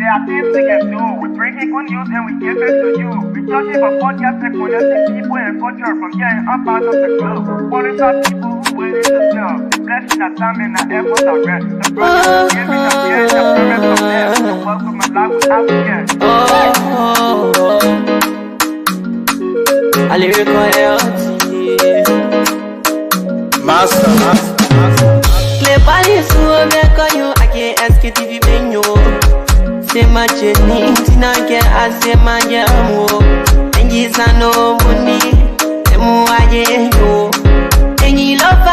There are things we can do. We bring in good news and we give it to you. We touch it for podcast and connecting people and culture from here and up out of the globe. What is our people who waiting to serve? The blessing that time and the efforts are rest. The brothers giving us the end, the promise of death. The welcome of life without fear. I live for Master. Play Paris, who make you again Sktv menu. Say my journey, Tina get I say my jamo. And you say no money, the more I you. And you love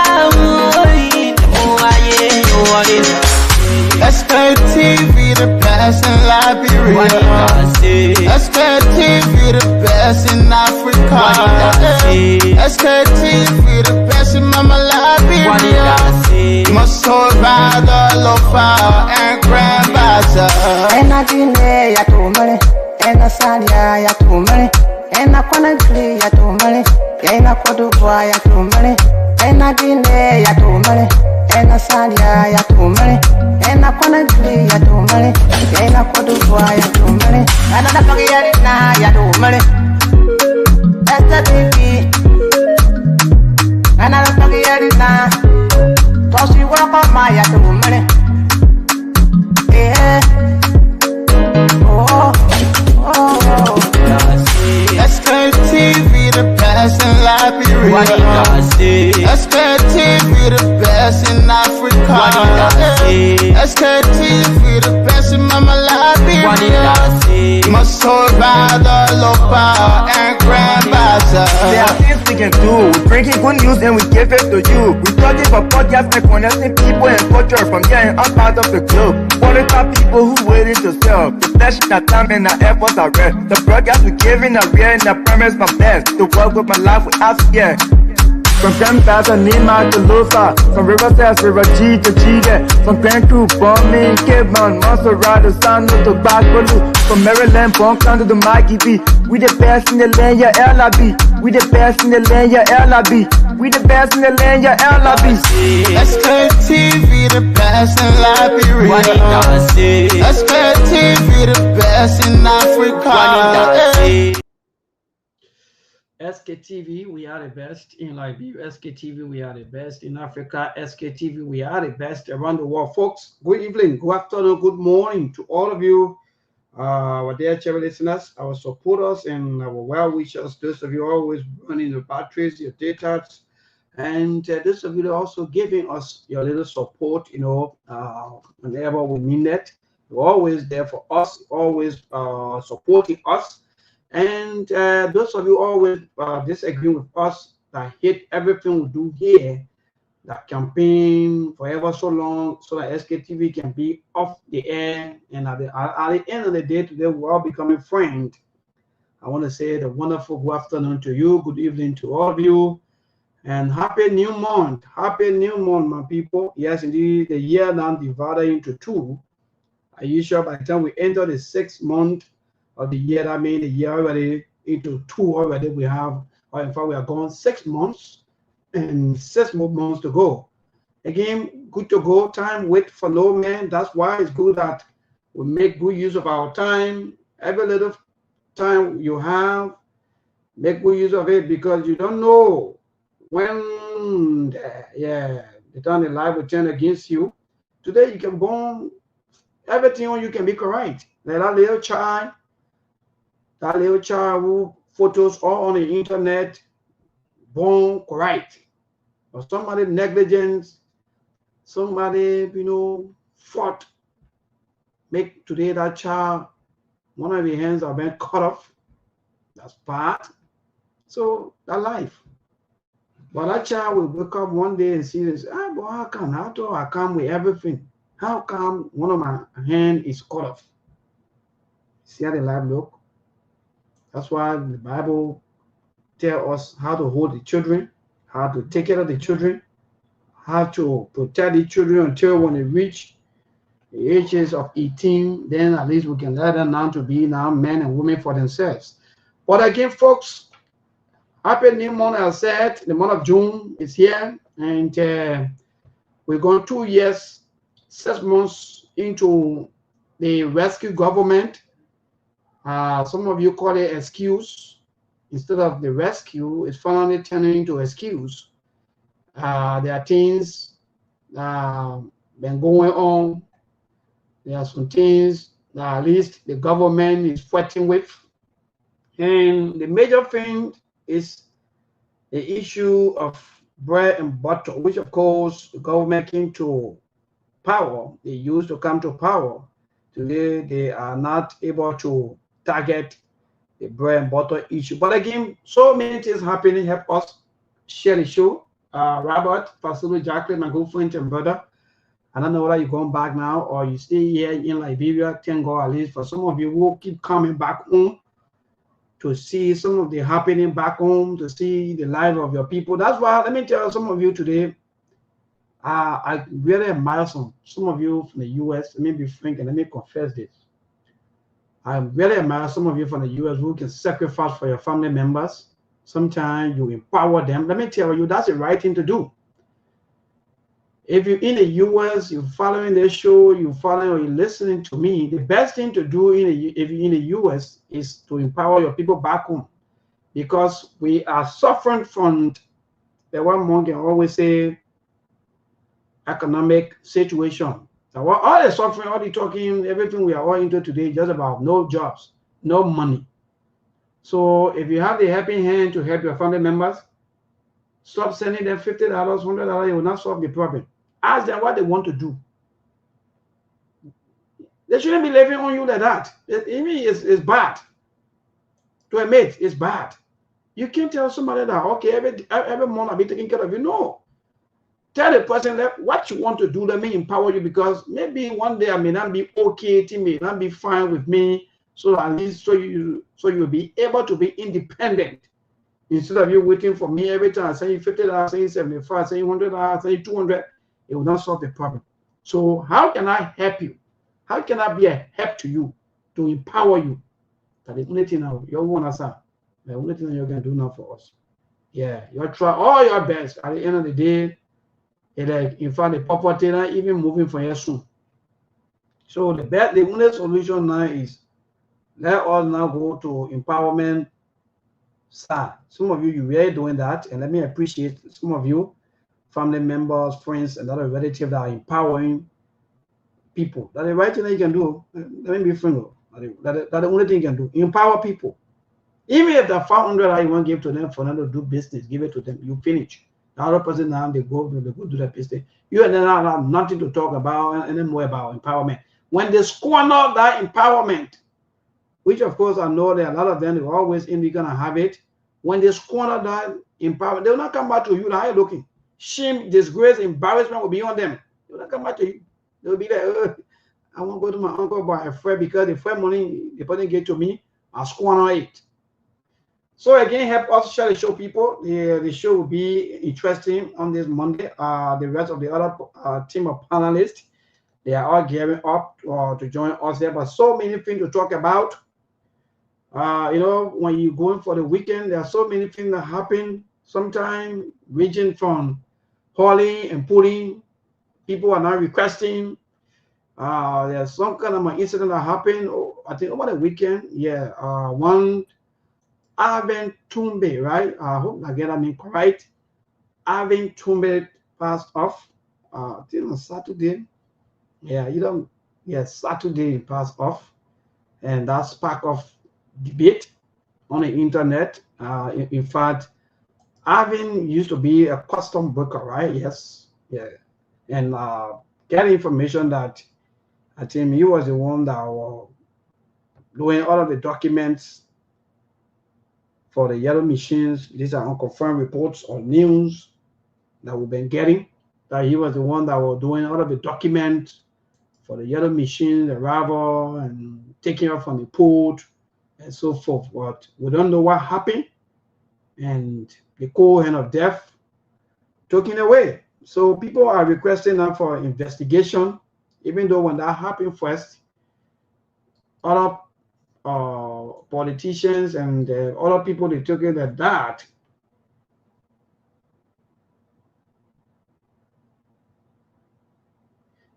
me, the more I you. Sktv, the best in Liberia. Sktv, the best in Africa. Sktv, the best in Mama Liberia. Must hold by the lofa and grand bazaar. And I didn't ya to money, and I said ya to money, and I couldn't flee ya to money, and I could do ya to money, and I didn't ya to money, and I said ya to money, and I couldn't flee ya to money, and I could do ya to money, and I forget it now ya to money. That's the TV, and I forget it now. Cause you walk on my ya to money. Yeah. Sktv, the best in Liberia. Sktv, the best in Africa. Sktv, the best in Mama Liberia. Must hold by the lofa and grand bazaar. There are things we can do. We bring in good news and we give it to you. We touch it for podcast and connecting people and culture from here and up out of the globe. What is our people who waiting to serve? The flesh, the time and the efforts are rest. The broadcast we giving a real and the promise from best. The work with my life without fear. From Grandfather Nima to Lufa, from River Sass, River G to Chile, from Grand Crew, Bombay, Cape Mount, Monserrat, Sano to Backwalu, from Maryland, Bonk to the Mikey B. We the best in the land, yeah, LIB. We the best in the land, yeah, LIB. We the best in the land, yeah, LIB. Sktv, the best in Liberia. Sktv, the best in Africa. Sktv, we are the best in Liberia. Sktv, we are the best in Africa. Sktv, we are the best around the world. Folks, good evening, good afternoon, good morning to all of you, our dear cherry listeners, our supporters, and our well-wishers. Those of you always running the batteries, your data, and those of you also giving us your little support, whenever we need it. You're always there for us, always supporting us. And those of you always disagree with us that hate everything we do here, that campaign forever so long so that Sktv can be off the air. And at the end of the day today, we're all becoming friends. I want to say the wonderful good afternoon to you, good evening to all of you, and happy new month. Happy new month, my people. Yes, indeed, the year now divided into two. Are you sure by the time we enter the 6th month of the year, that means the year already into 2 already we have, or in fact we are gone 6 months and 6 more months to go. Again, good to go. Time wait for no man. That's why it's good that we make good use of our time. Every little time you have, make good use of it, because you don't know when the time in life will turn against you. Today you can born everything on you can be correct. Like that little child who photos all on the internet, born correct. Or somebody negligence, somebody, fought, make today that child, one of the hands are being cut off. That's bad. So that life. But that child will wake up one day and see this, but how do I come with everything? How come one of my hand is cut off? See how the life look? That's why the Bible tells us how to hold the children, how to take care of the children, how to protect the children until when they reach the ages of 18, then at least we can let them now to be now men and women for themselves. But again, folks, happy new month. I said the month of June is here, and we're going 2 years, 6 months into the rescue government. Some of you call it excuse. Instead of the rescue, it's finally turning into excuse. There are things been going on. There are some things that at least the government is fighting with. And the major thing is the issue of bread and butter, which of course the government came to power. They used to come to power. Today they are not able to target the bread and butter issue. But again, so many things happening. Help us share the show. Robert, Pastor Jacqueline, my good friend and brother. I don't know whether you're going back now or you stay here in Liberia. Thank God, at least for some of you who keep coming back home to see some of the happening back home, to see the life of your people. That's why, let me tell some of you today, I really admire some of you from the U.S. Let me be frank and let me confess this. I really admire some of you from the U.S. who can sacrifice for your family members. Sometimes you empower them. Let me tell you, that's the right thing to do. If you're in the U.S., you're following this show, you're following or you're listening to me, the best thing to do if you're in the U.S. is to empower your people back home. Because we are suffering from the one man can always say economic situation. So all the suffering, all the talking, everything we are all into today is just about no jobs, no money. So if you have the helping hand to help your family members, stop sending them $50, $100, it will not solve the problem. Ask them what they want to do. They shouldn't be living on you like that. It's bad. To admit, it's bad. You can't tell somebody that, okay, every month I'll be taking care of you. No. Tell the person that what you want to do, let me empower you, because maybe one day I may not be okay, it may not be fine with me. So at least so you'll be able to be independent. Instead of you waiting for me every time I send you $50, I send you $75, I send you $100, I send you $200, it will not solve the problem. So how can I help you? How can I be a help to you, to empower you? That the only thing now you want to the only thing you're going to do now for us. Yeah, you try all your best. At the end of the day, in fact, the property even moving for you soon. So the only solution now is let us now go to empowerment side. Some of you really doing that, and let me appreciate some of you, family members, friends, and other relatives that are empowering people. That's the right thing that you can do. Let me be frank. That's the only thing you can do. Empower people. Even if the $500 you want to give to them for them to do business, give it to them. You finish. The other person now they go do the business. You and then have nothing to talk about anymore about empowerment. When they squander that empowerment, which of course I know that a lot of them are always gonna have it. When they squander that empowerment, they will not come back to you. How are you looking? Shame, disgrace, embarrassment will be on them. They will not come back to you. They will be like, I want to go to my uncle buy a friend because the friend money the person get to me, I squander it. So again, help us share the show, people. The show will be interesting on this Monday. The rest of the other team of panelists, they are all gearing up to join us there. But so many things to talk about. When you're going for the weekend, there are so many things that happen. Sometimes ranging from hauling and pulling, people are not requesting. There's some kind of an incident that happened. I think over the weekend. Yeah, one. Arvin Tumbe, right? I hope I get that name correct. Arvin Tumbe passed off. I think on Saturday. Yeah, Saturday he passed off. And that sparked off debate on the internet. In fact, Arvin used to be a custom broker, right? Yes. Yeah. And get information that I think he was the one that was doing all of the documents for the yellow machines. These are unconfirmed reports or news that we've been getting, that he was the one that was doing all of the documents for the yellow machine, the arrival, and taking off from the port and so forth. But we don't know what happened, and the cold hand of death took it away. So people are requesting now for investigation, even though when that happened first, other politicians and other people, they took it at that.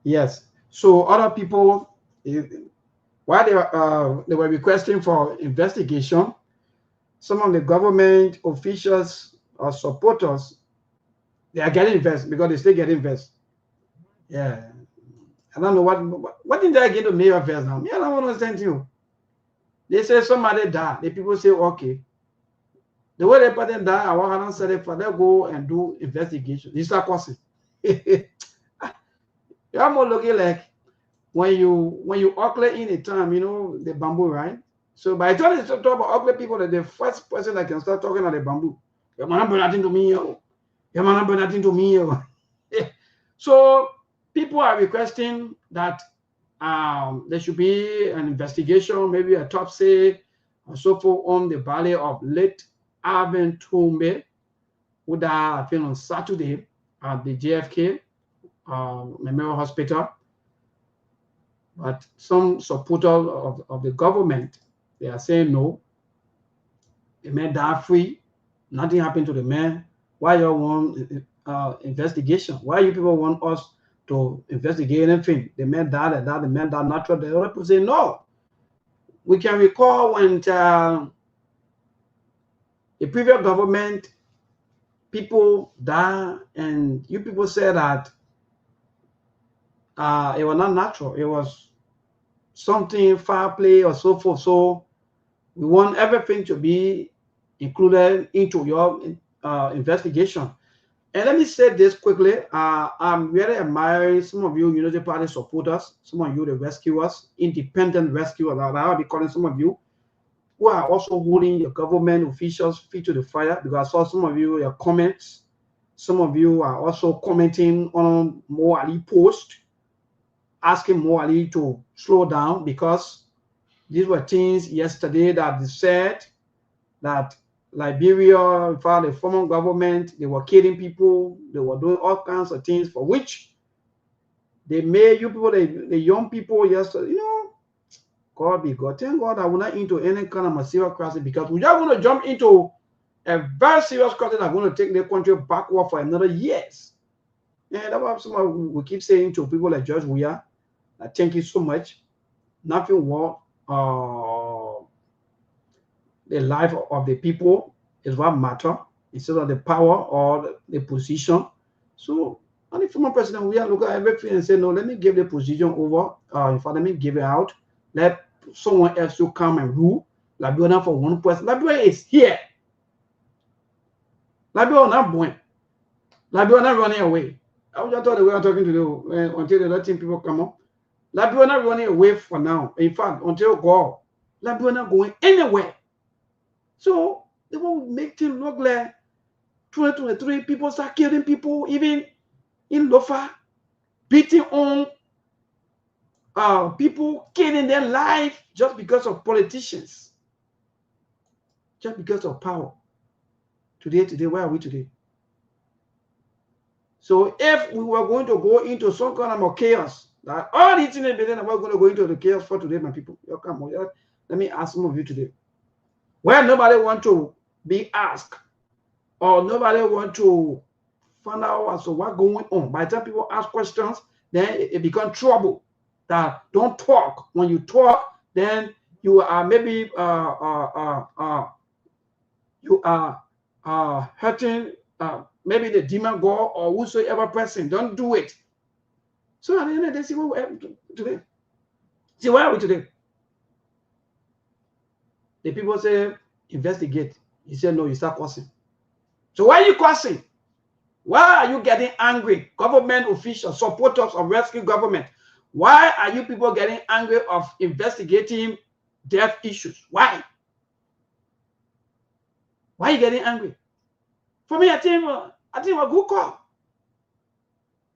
Yes. So other people, While they were requesting for investigation, some of the government officials or supporters, they are getting invest because they still get invest. Yeah. I don't know what did they get to me first now? Me, I don't understand you. They say somebody died. The people say, okay. The way they put them die, I want to say for them go and do investigation. It's not costing. You're more looking like when you ugly in a time, you know, the bamboo, right? So by the time they start talking about ugly people, that the first person that can start talking about the bamboo. Your man bring nothing to me, yo. Your man bring nothing to me, yo. So people are requesting that there should be an investigation, maybe a autopsy or so forth on the body of late Alvin Tombe, who died, I think, on Saturday at the JFK Memorial Hospital. But some supporters of the government, they are saying no. The man died free. Nothing happened to the man. Why you want investigation? Why you people want us to investigate anything? The man died, the man died natural. The other people say no. We can recall when the previous government, people died, and you people said that it was not natural. It was something foul play or so forth. So we want everything to be included into your investigation. And let me say this quickly. I'm really admiring some of you Unity Party supporters, some of you the rescuers, independent rescuers. I'll be calling some of you who are also holding your government officials feet to the fire, because I saw some of you your comments. Some of you are also commenting on Mo Ali post, asking Mo Ali to slow down, because these were things yesterday that they said that Liberia, in fact, the former government, they were killing people, they were doing all kinds of things for which they made you people, the young people yesterday, you know, God be God. Thank God I will not into any kind of serious crisis, because we are going to jump into a very serious crisis that's going to take the country backward for another years. And that's why some we keep saying to people like George Weah, thank you so much. Nothing worth the life of the people is what matter, instead of the power or the position. So, and the former president, we are looking at everything and say, no, let me give the position over. In fact, let me give it out. Let someone else to come and rule. Liberia for one person. Liberia is here. Liberia not going. Liberia not running away. I was just thought we were talking to you until the other people come up. Liberia not running away for now. In fact, until God, Liberia not going anywhere. So they will make things look like 2023 people start killing people, even in Lofa, beating on people, killing their life just because of politicians, just because of power. Today, where are we today? So if we were going to go into some kind of chaos, that all these things, we're going to go into the chaos for today, my people. Come on, let me ask some of you today. Well, nobody want to be asked, or nobody want to find out as to what's going on. By the time people ask questions, then it becomes trouble. That don't talk. When you talk, then you are maybe you are hurting maybe the demon god or whosoever person. Don't do it. So at the end of the day, see what we have today. See where are we today? The people say investigate. He said no. You start cursing. So why are you cursing? Why are you getting angry? Government officials, supporters of rescue government. Why are you people getting angry of investigating death issues? Why? Why are you getting angry? For me, I think a good call.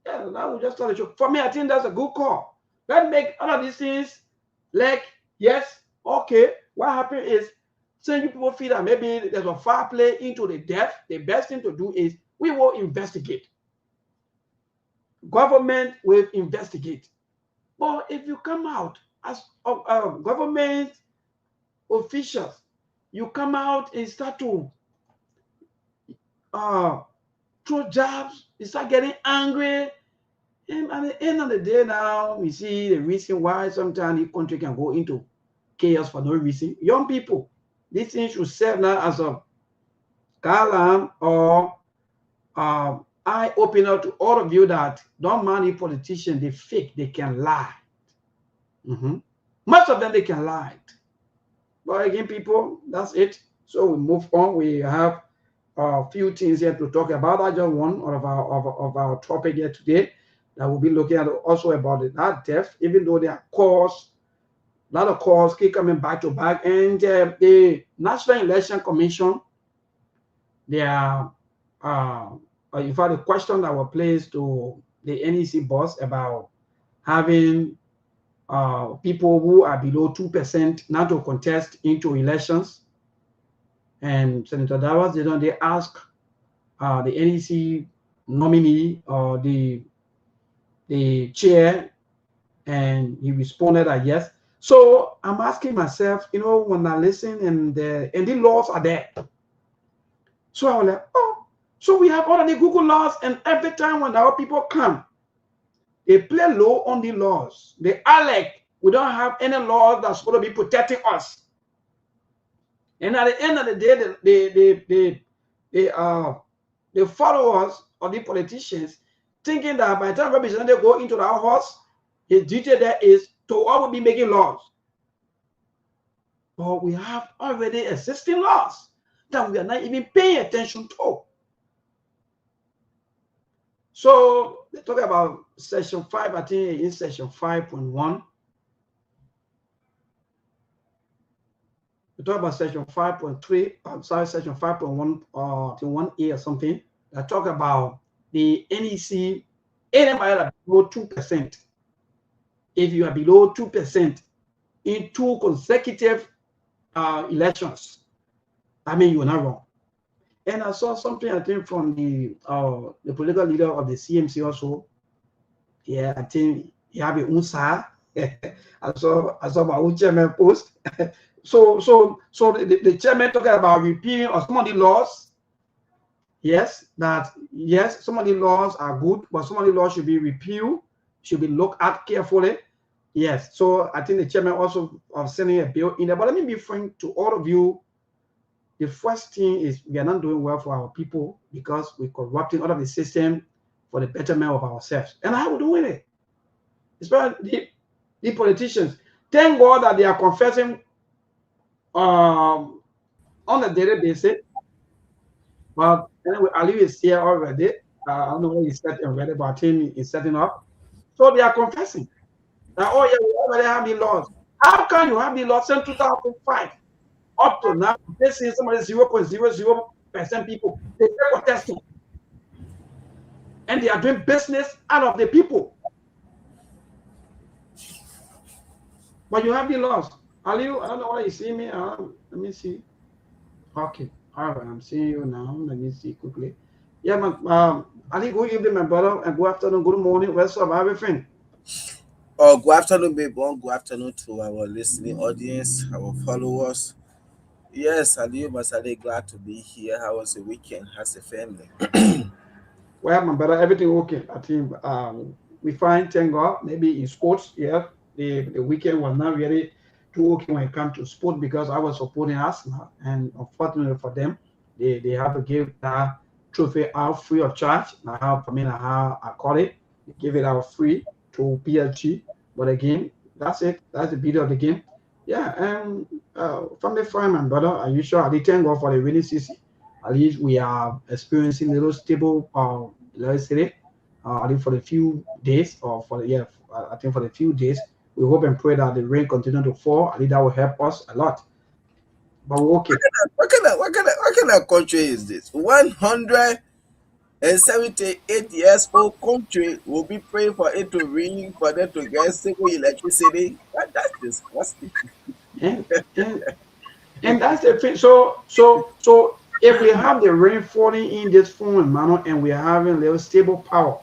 Yeah, that will just tell the truth. For me, I think that's a good call. Let's make all of these things like, yes, okay. What happened is, saying you people feel that maybe there's a foul play into the death. The best thing to do is we will investigate. Government will investigate. But if you come out as government officials, you come out and start to throw jabs, you start getting angry, And at the end of the day now, we see the reason why sometimes the country can go into chaos for no reason. Young people, this thing should serve now as a alarm or eye opener to all of you that don't mind the politicians, they fake, they can lie. Most of them, they can lie. But again, people, that's it. So we move on. We have a few things here to talk about. I just one of our topic here today that we'll be looking at also about that death, even though there are calls, a lot of calls keep coming back to back. And the National Election Commission, they are, in fact, the question that was placed to the NEC boss about having people who are below 2% not to contest into elections. And Senator Dawas, they ask the NEC nominee or the chair, and he responded that yes. So I'm asking myself, when I listen and the laws are there. So I was like, oh, so we have all of the Google laws, and every time when our people come, they play low on the laws. They are like, we don't have any laws that's supposed to be protecting us. And at the end of the day, the followers of the politicians thinking that by the time representatives go into our house, his duty there is to always be making laws. But we have already existing laws that we are not even paying attention to. So they talk about section 5, I think in section 5.1. We talk about section 5.3, I'm sorry, section 5.1 to 1A or something. That talk about the NEC, anybody that below 2%. If you are below 2% in 2 consecutive elections, I mean, you are not wrong. And I saw something, I think, from the political leader of the CMC also. Yeah, I think he have a unsa. I saw my own chairman post. So the chairman talking about repealing of some of the laws. Yes, some of the laws are good, but some of the laws should be repealed, should be looked at carefully. Yes, so I think the chairman also sending a bill in there. But let me be frank to all of you. The first thing is we are not doing well for our people because we're corrupting all of the system for the betterment of ourselves. And how are we doing it? Especially the politicians. Thank God that they are confessing on a daily basis. But anyway, Ali is here already. I don't know what he's setting already, but I think he's setting up. So they are confessing that, oh yeah, we already have the laws. How can you have the laws since 2005? Up to now, they see somebody 0.00% people, they're protesting. And they are doing business out of the people. But you have the laws. Ali, I don't know why you see me. Let me see. Okay. All right, I'm seeing you now. Let me see quickly. Yeah, man. Ali, good evening, my brother, and good afternoon, good morning. What's up? Everything? Oh, good afternoon, babe. Good afternoon to our listening audience, our followers. Yes, Ali Masale, glad to be here. How was the weekend? How's the family? Well, my brother, everything okay. I think we find, thank God, maybe in sports, yeah, the weekend was not really too okay when it comes to sport because I was supporting Arsenal, and unfortunately for them, they have to give that trophy out free of charge. How I call it, they give it out free to PSG. But again, that's it. That's the beauty of the game. Yeah, and from the front, my brother, are you sure? I did thank God for the winning season. At least we are experiencing a little stable, let's say, I think for the few days, or for the I think for the few days, we hope and pray that the rain continue to fall. I think that will help us a lot. But we're okay. What kind of country is this? 178 years old country will be praying for it to rain for them to get stable electricity. That's disgusting. And that's the thing. So if we have the rain falling in this form and manner, and we are having a little stable power,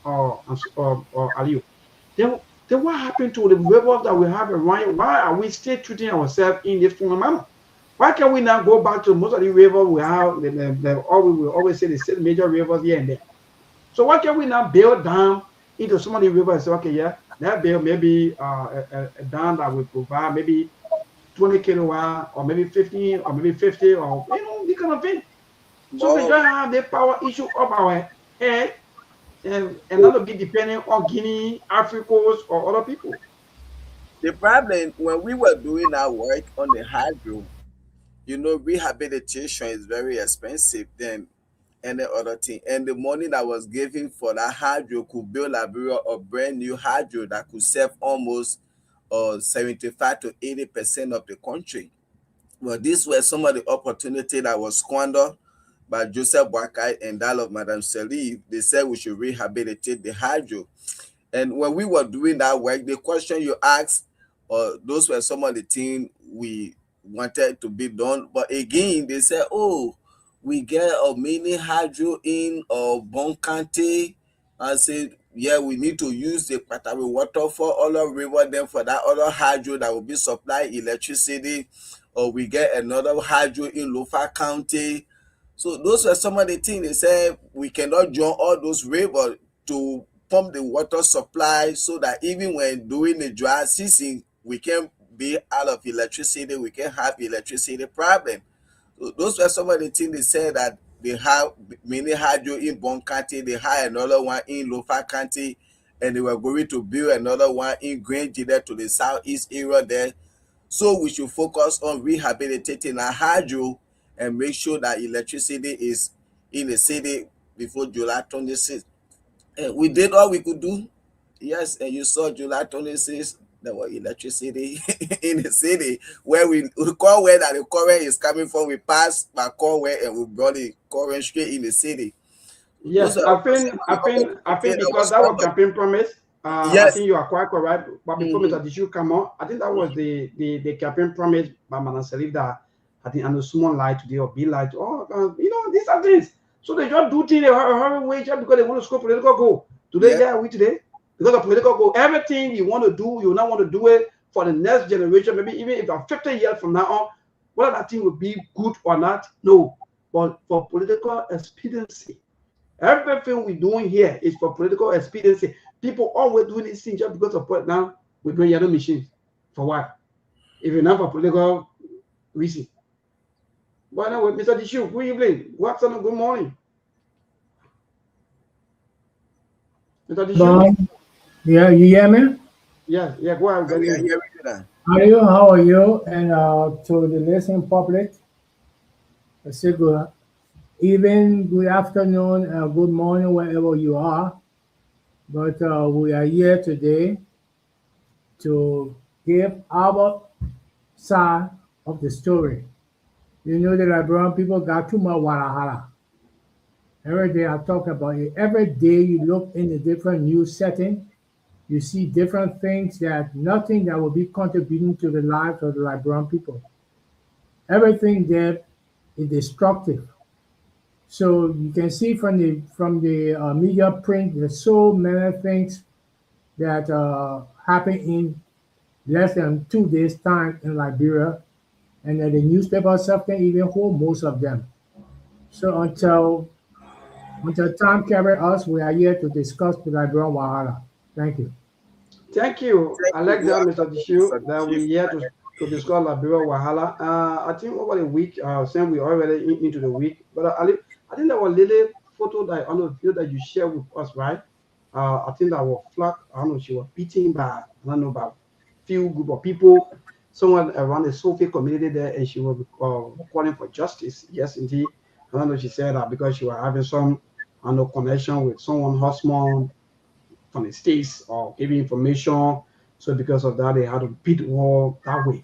or Aliu, then what happened to the rivers that we have around? Why are we still treating ourselves in this form and manner? Why can't we now go back to most of the rivers we have? We always say the same major rivers here and there. So why can't we now build dam into some of the river and say, okay, yeah, that bill maybe a dam that will provide maybe 20 kilowatt or maybe 15 or maybe 50 or this kind of thing. So we Well, don't have the power issue of our head and not to be dependent on Guinea, Africans, or other people. the problem when we were doing our work on the hydro, rehabilitation is very expensive than any other thing. And the money that was given for that hydro could build a brand new hydro that could serve almost 75 to 80% of the country. Well, these were some of the opportunity that was squandered by Joseph Boakai and that of Madame Sktv. They said we should rehabilitate the hydro. And when we were doing that work, the question you asked, those were some of the things we wanted to be done. But again, they said, oh, we get a mini hydro in Bonkante. I said, yeah, we need to use the Patari water for other river, then for that other hydro that will be supply electricity. Or we get another hydro in Lofa County. So those were some of the things they said we cannot join all those rivers to pump the water supply so that even when doing the dry season, we can be out of electricity, we can have electricity problem. So those were some of the things they said that they have mini hydro in Bon County, they had another one in Lofa County, and they were going to build another one in Grand Jide to the southeast area there. So we should focus on rehabilitating our hydro and make sure that electricity is in the city before July 26th. And we did all we could do. Yes, and you saw July 26th, there was electricity in the city where we call where that the current is coming from. We passed by call where and we brought the current straight in the city. Yes, I think because that was campaign promise. I Yes. think you are quite correct. But before Mhm. Mr. Dishu come on, I think that was the campaign promise by Madam Sktv that I think I know someone lied today or be lied. These are things. So they just do things a hurry way just because they want to score political goal. Today, Yeah. yeah, we today because of political goal. Everything you want to do, you not want to do it for the next generation. Maybe even if you're 50 years from now on, whether that thing will be good or not, no. But for political expediency. Everything we're doing here is for political expediency. People always doing this thing just because of what now we're doing yellow machines. For what? If you're not for political reason. But anyway, Mr. Dishu, good evening. Good afternoon, good morning. Mr. Dishu? Yeah, you hear me? Yeah, go ahead. We are hearing you now. How are you? And to the listening public, I say good evening, good afternoon, good morning, wherever you are. But we are here today to give our side of the story. You know, the Liberian people got too much wahala. Every day I talk about it. Every day you look in a different news setting, you see different things that nothing that will be contributing to the lives of the Liberian people. Everything there is destructive. So you can see from the media print, there's so many things that happen in less than 2 days' time in Liberia, and that the newspaper itself can even hold most of them. So until time carry us, we are here to discuss the Liberian Wahala. Thank you. Thank you. Thank I you. like Good that, Mr. afternoon, Dishu, Mr. that Chief. we're here to discuss Liberia Wahala. I think over the week, since we already into the week, but I think there was a little photo that on the video that you shared with us, right? I think that was flag. I don't know, she was beaten by, I don't know, about few group of people, someone around the Sophie community there, and she was calling for justice. Yes, indeed. I don't know, she said that because she was having some, I don't know, connection with someone husband from the states or giving information. So because of that, they had to beat war that way.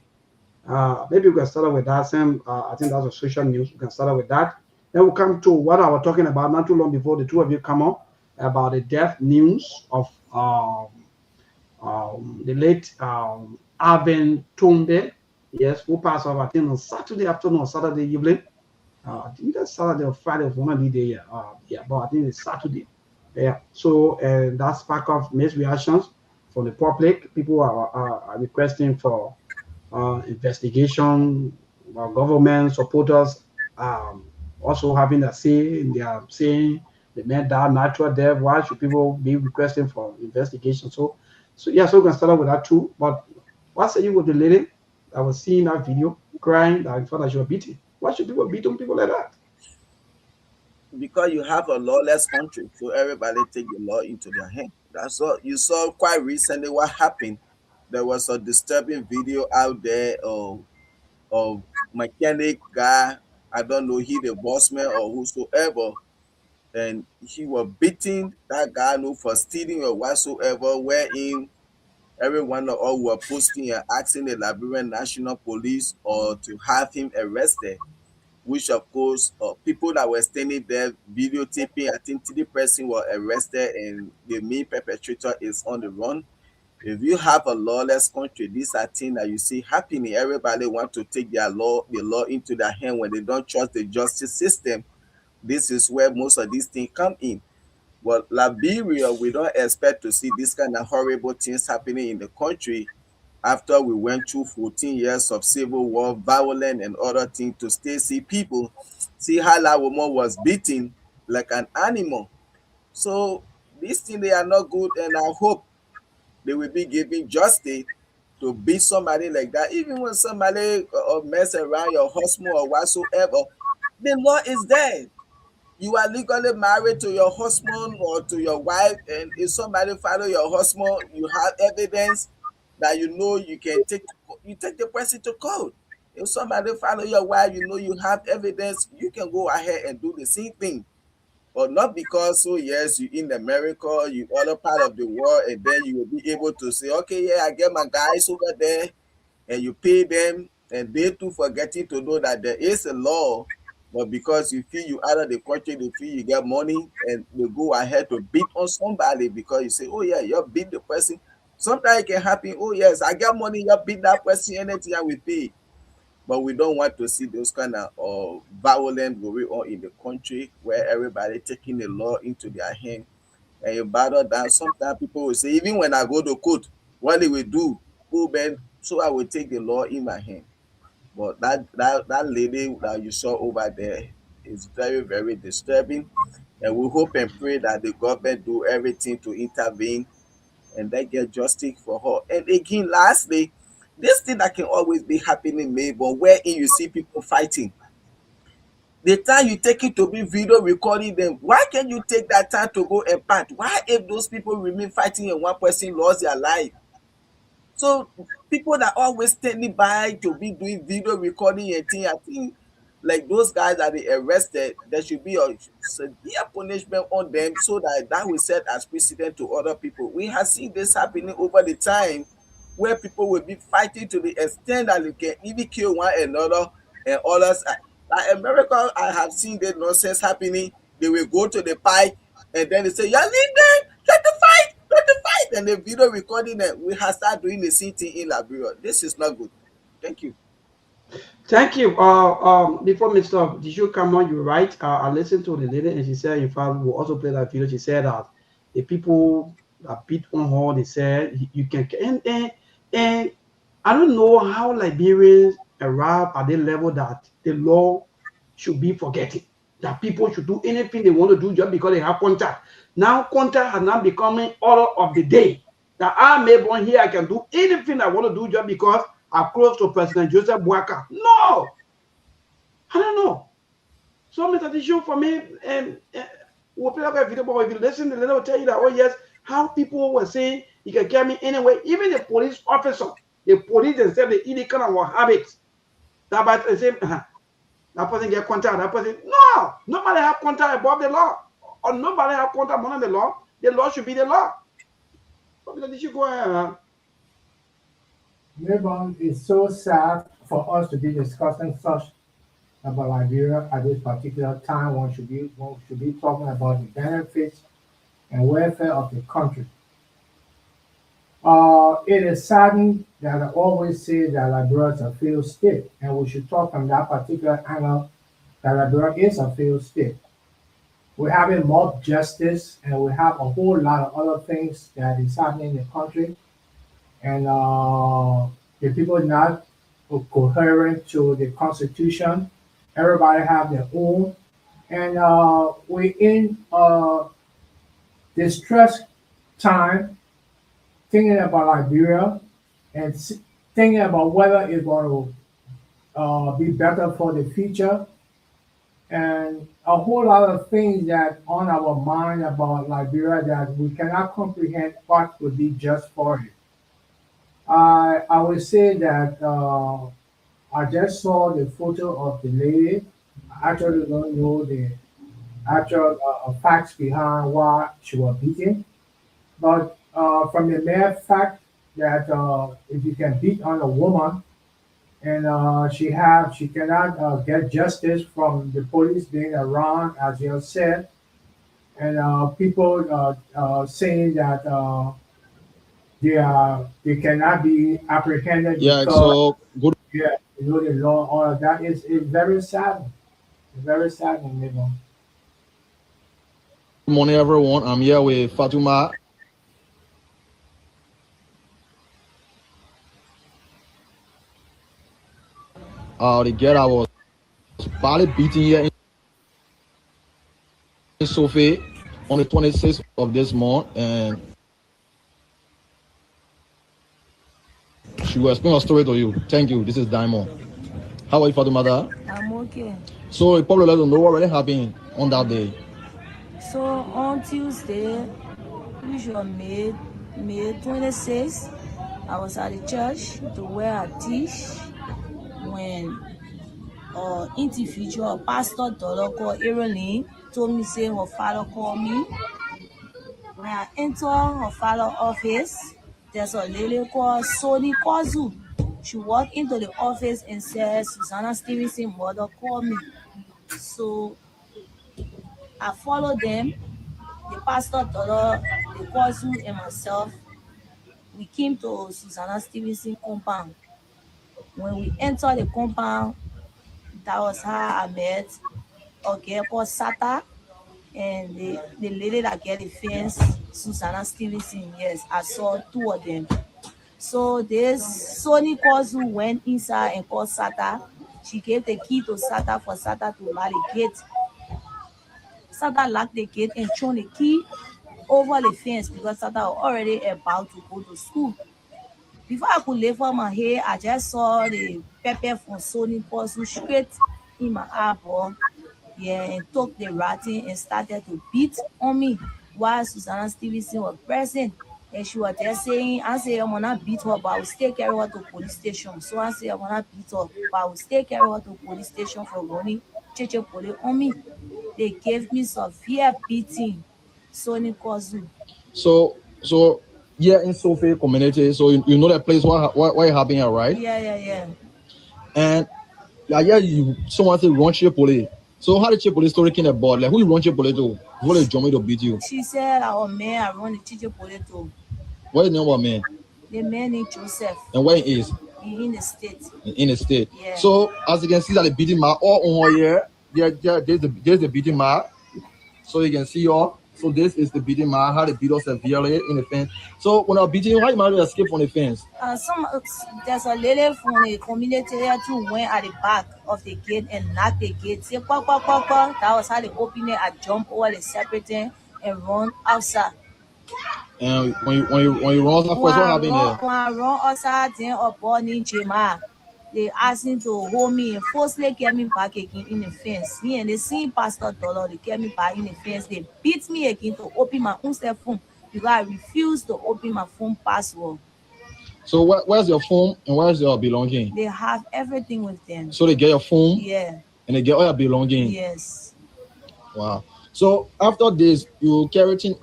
Maybe we can start with that. Same, I think that's a social news. We can start with that. Then we'll come to what I was talking about not too long before the two of you come up about the death news of the late Alvin Tumbe. Yes, who passed off, I think, on Saturday afternoon or Saturday evening. I think that's Saturday or Friday, one of the day. But I think it's Saturday. Yeah. So that spark of mixed reactions from the public. People are requesting for investigation. Government supporters also having a say in their saying The man died natural death. Why should people be requesting for investigation? So yeah, so we can start off with that too. But what say you with the lady that was seeing that video crying that in front that she was beaten? Why should people beat on people like that? Because you have a lawless country, so everybody take the law into their hand. That's all. You saw quite recently what happened. There was a disturbing video out there of mechanic guy. I don't know he the bossman or whosoever, and he was beating that guy no for stealing or whatsoever. Wherein everyone all were posting and asking the Liberian National Police or to have him arrested, which of course people that were standing there videotaping, I think 3 person were arrested and the main perpetrator is on the run. If you have a lawless country, these are things that you see happening. Everybody want to take the law into their hand when they don't trust the justice system. This is where most of these things come in. But Liberia, we don't expect to see this kind of horrible things happening in the country after we went through 14 years of civil war, violence, and other things to still see people, see how that woman was beaten like an animal. So these things, they are not good, and I hope they will be giving justice to beat somebody like that. Even when somebody mess around your husband or whatsoever, the law is there. You are legally married to your husband or to your wife, and if somebody follow your husband, you have evidence that you know you can you take the person to court. If somebody follow your wife, you know you have evidence, you can go ahead and do the same thing. But not because, so yes, you in America, you other part of the world, and then you will be able to say, okay, yeah, I get my guys over there, and you pay them, and they too forgetting to know that there is a law. But because you feel you out of the country, they feel you get money, and they go ahead to beat on somebody because you say, oh yeah, you beat the person. Sometimes it can happen, oh yes, I get money, you beat that person, anything I will pay. But we don't want to see those kind of violence going on in the country where everybody taking the law into their hand. And you battle that. Sometimes people will say, even when I go to court, what they will do, oh man, so I will take the law in my hand. But that lady that you saw over there is very, very disturbing. And we hope and pray that the government do everything to intervene and then get justice for her. And again, lastly, this thing that can always be happening, maybe, but wherein you see people fighting. The time you take it to be video recording them, why can't you take that time to go and part? Why if those people remain fighting and one person lost their life? So people that always standing by to be doing video recording and thing, I think like those guys that they arrested, there should be a severe punishment on them so that that will set as precedent to other people. We have seen this happening over the time where people will be fighting to the extent that they can even kill one another and others. Like America, I have seen that nonsense happening. They will go to the pipe and then they say, "You're leaving, let the fight, let the fight." And the video recording that we have started doing the same thing in Liberia. This is not good. Thank you. Thank you. Before Mr. Did you come on? You're right. I listened to the lady, and she said, in fact, we'll also play that video. She said that the people that beat on her, they said you can, and I don't know how Liberians arrive at the level that the law should be forgetting. That people should do anything they want to do just because they have contact. Now contact has now becoming order of the day. That I'm able here, I can do anything I want to do just because I'm close to President Joseph Boakai. No, I don't know. So, Mr. Tissue, for me, and we'll play up a video, but if you listen, the will tell you that, oh, yes, how people were saying you can get me anyway. Even the police officer, the police themselves, they eat kind of habits. That about the same, that person get contact, that person, no, nobody have contact above the law, or nobody have contact more than the law. The law should be the law. But Mr. Tissue, go ahead. Lib, it's so sad for us to be discussing such about Liberia at this particular time. One should be talking about the benefits and welfare of the country. It is saddening that I always say that Liberia is a failed state, and we should talk from that particular angle that Liberia is a failed state. We're having mob justice, and we have a whole lot of other things that is happening in the country, and the people not coherent to the Constitution. Everybody have their own and we in distress time, thinking about Liberia and thinking about whether it's going to be better for the future, and a whole lot of things that on our mind about Liberia that we cannot comprehend what would be just for it. I would say that I just saw the photo of the lady. I actually don't know the actual facts behind why she was beaten, but from the mere fact that if you can beat on a woman and she cannot get justice from the police being around, as you said, and people saying that they cannot be apprehended Yeah, because so good yeah, you know the law. All of that is very sad. It's very sad, you know. morning, everyone. I'm here with Fatuma. The girl I was badly beaten here in Sophie on the 26th of this month, and she will explain her story to you. Thank you. This is Diamond. How are you, Fatuma? I'm okay. So you probably let them know what really happened on that day. So on Tuesday, which was May 26th, I was at the church to where I teach when individual pastor daughter called Eroline told me say her father called me. When I enter her father's office, there's a lady called Sony Kwazu. She walked into the office and said, Susanna Stevenson mother called me. So I followed them. The pastor daughter, the Kwazu and myself, we came to Susanna Stevenson compound. When we entered the compound, that was how I met a girl called Sata and the lady that get the fence, Susanna Stevenson. Yes, I saw two of them. So this Sony Kwazu went inside and called Sata. She gave the key to Sata for Sata to lock the gate. Sata locked the gate and threw the key over the fence because Sata was already about to go to school. Before I could lift up my head, I just saw the pepper from Sony Kwazu straight in my eyeball. Yeah, and took the ratting and started to beat on me while Susanna Stevenson was present. And she was just saying, I said, I'm gonna beat her, but I will still carry her to police station. So I said, I'm gonna beat her, but I will still carry her to police station for running Cheche police on me. They gave me severe beating, Sony Kwazu. So yeah, in Sophie community, so you know that place what happened here, right? Yeah. And yeah, you someone say run Chief police. So how did Chief police story came about? Like who you run Chief police to? Who they jump me to beat you? She said, our man, I run the Cheche police to. What is the name of man? The man named Joseph. And where he is? In the state. In the state. Yeah. So as you can see that the beating mark all on here. Yeah, there's the beating mark. So you can see all. So this is the beating mark, how they beat us severely in the fence. So when I beat you, how you managed to escape from the fence? There's a lady from the community here too went at the back of the gate and knocked the gate. Say, quack, quack, quack, quack. That was how they opened it. I jumped over the separating and run outside. And when you run outside first, what happened there? When I run outside, then a boy named Jema, they asked him to hold me and forcefully get me back again in the fence. Me and the same pastor dollar, they get me back in the fence. They beat me again to open my own cell phone because I refused to open my phone password. So where's your phone and where's your belonging? They have everything with them. So they get your phone? Yeah. And they get all your belonging? Yes. Wow. So after this, you carried in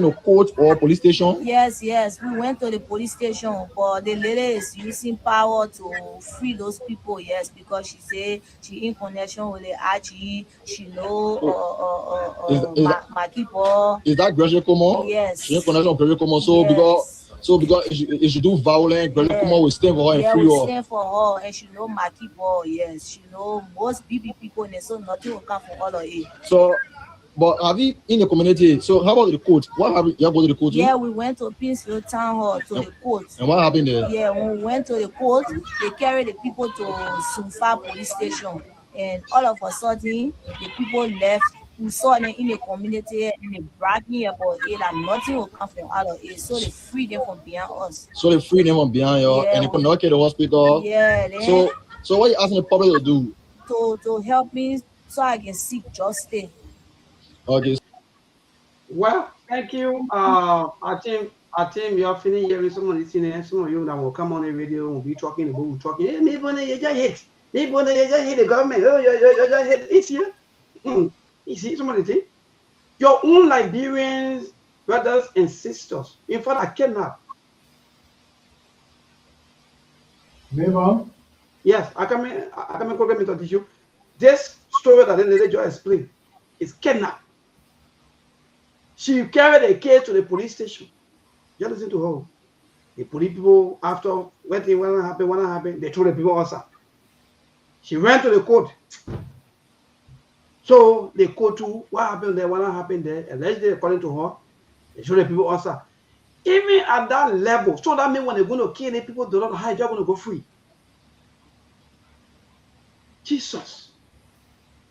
a court or police station? Yes. We went to the police station, but the lady is using power to free those people. Yes, because she said she in connection with the RG. She know my people. Is that Graduate Common? Yes. She in connection with Graduate Common. So yes. because if she do violence, Graduate Common will stand for her and free her. Yeah, will stand for her, and she know my people. Yes, she know most BB people, and so nothing will come from all of it. So. But have you in the community? So how about the court? What happened? You go to the court? Yeah, we went to Pinsfield Town Hall to the court. And what happened there? Yeah, when we went to the court, they carried the people to Sunfa police station. and all of a sudden the people left. We saw them in the community and they bragging about it that nothing will come from out of it. So they free them from behind us. So they free them from behind you, Yeah, and they put knock at the hospital. yeah, then So what you asking the public to do? to help me so I can seek justice. Okay. Well, thank you. I think we are finished hearing someone listening. Some of you that will come on the radio will be talking about Hey, maybe you just hate. Maybe you just hate the government. Oh, you just hate. It's here. You see, somebody say your own Liberians, brothers and sisters. In fact, I cannot. Maybe. Yes, I can make a issue. This story that the lady just explained is kidnapped. She carried a case to the police station. Just listen to her. The police people, after when happened, they told the people also. She went to the court. So the court to what happened there, what happened there, allegedly according to her, they told the people also. Even at that level, so that means when they're going to kill the people, they're not hide, they're going to go free. Jesus.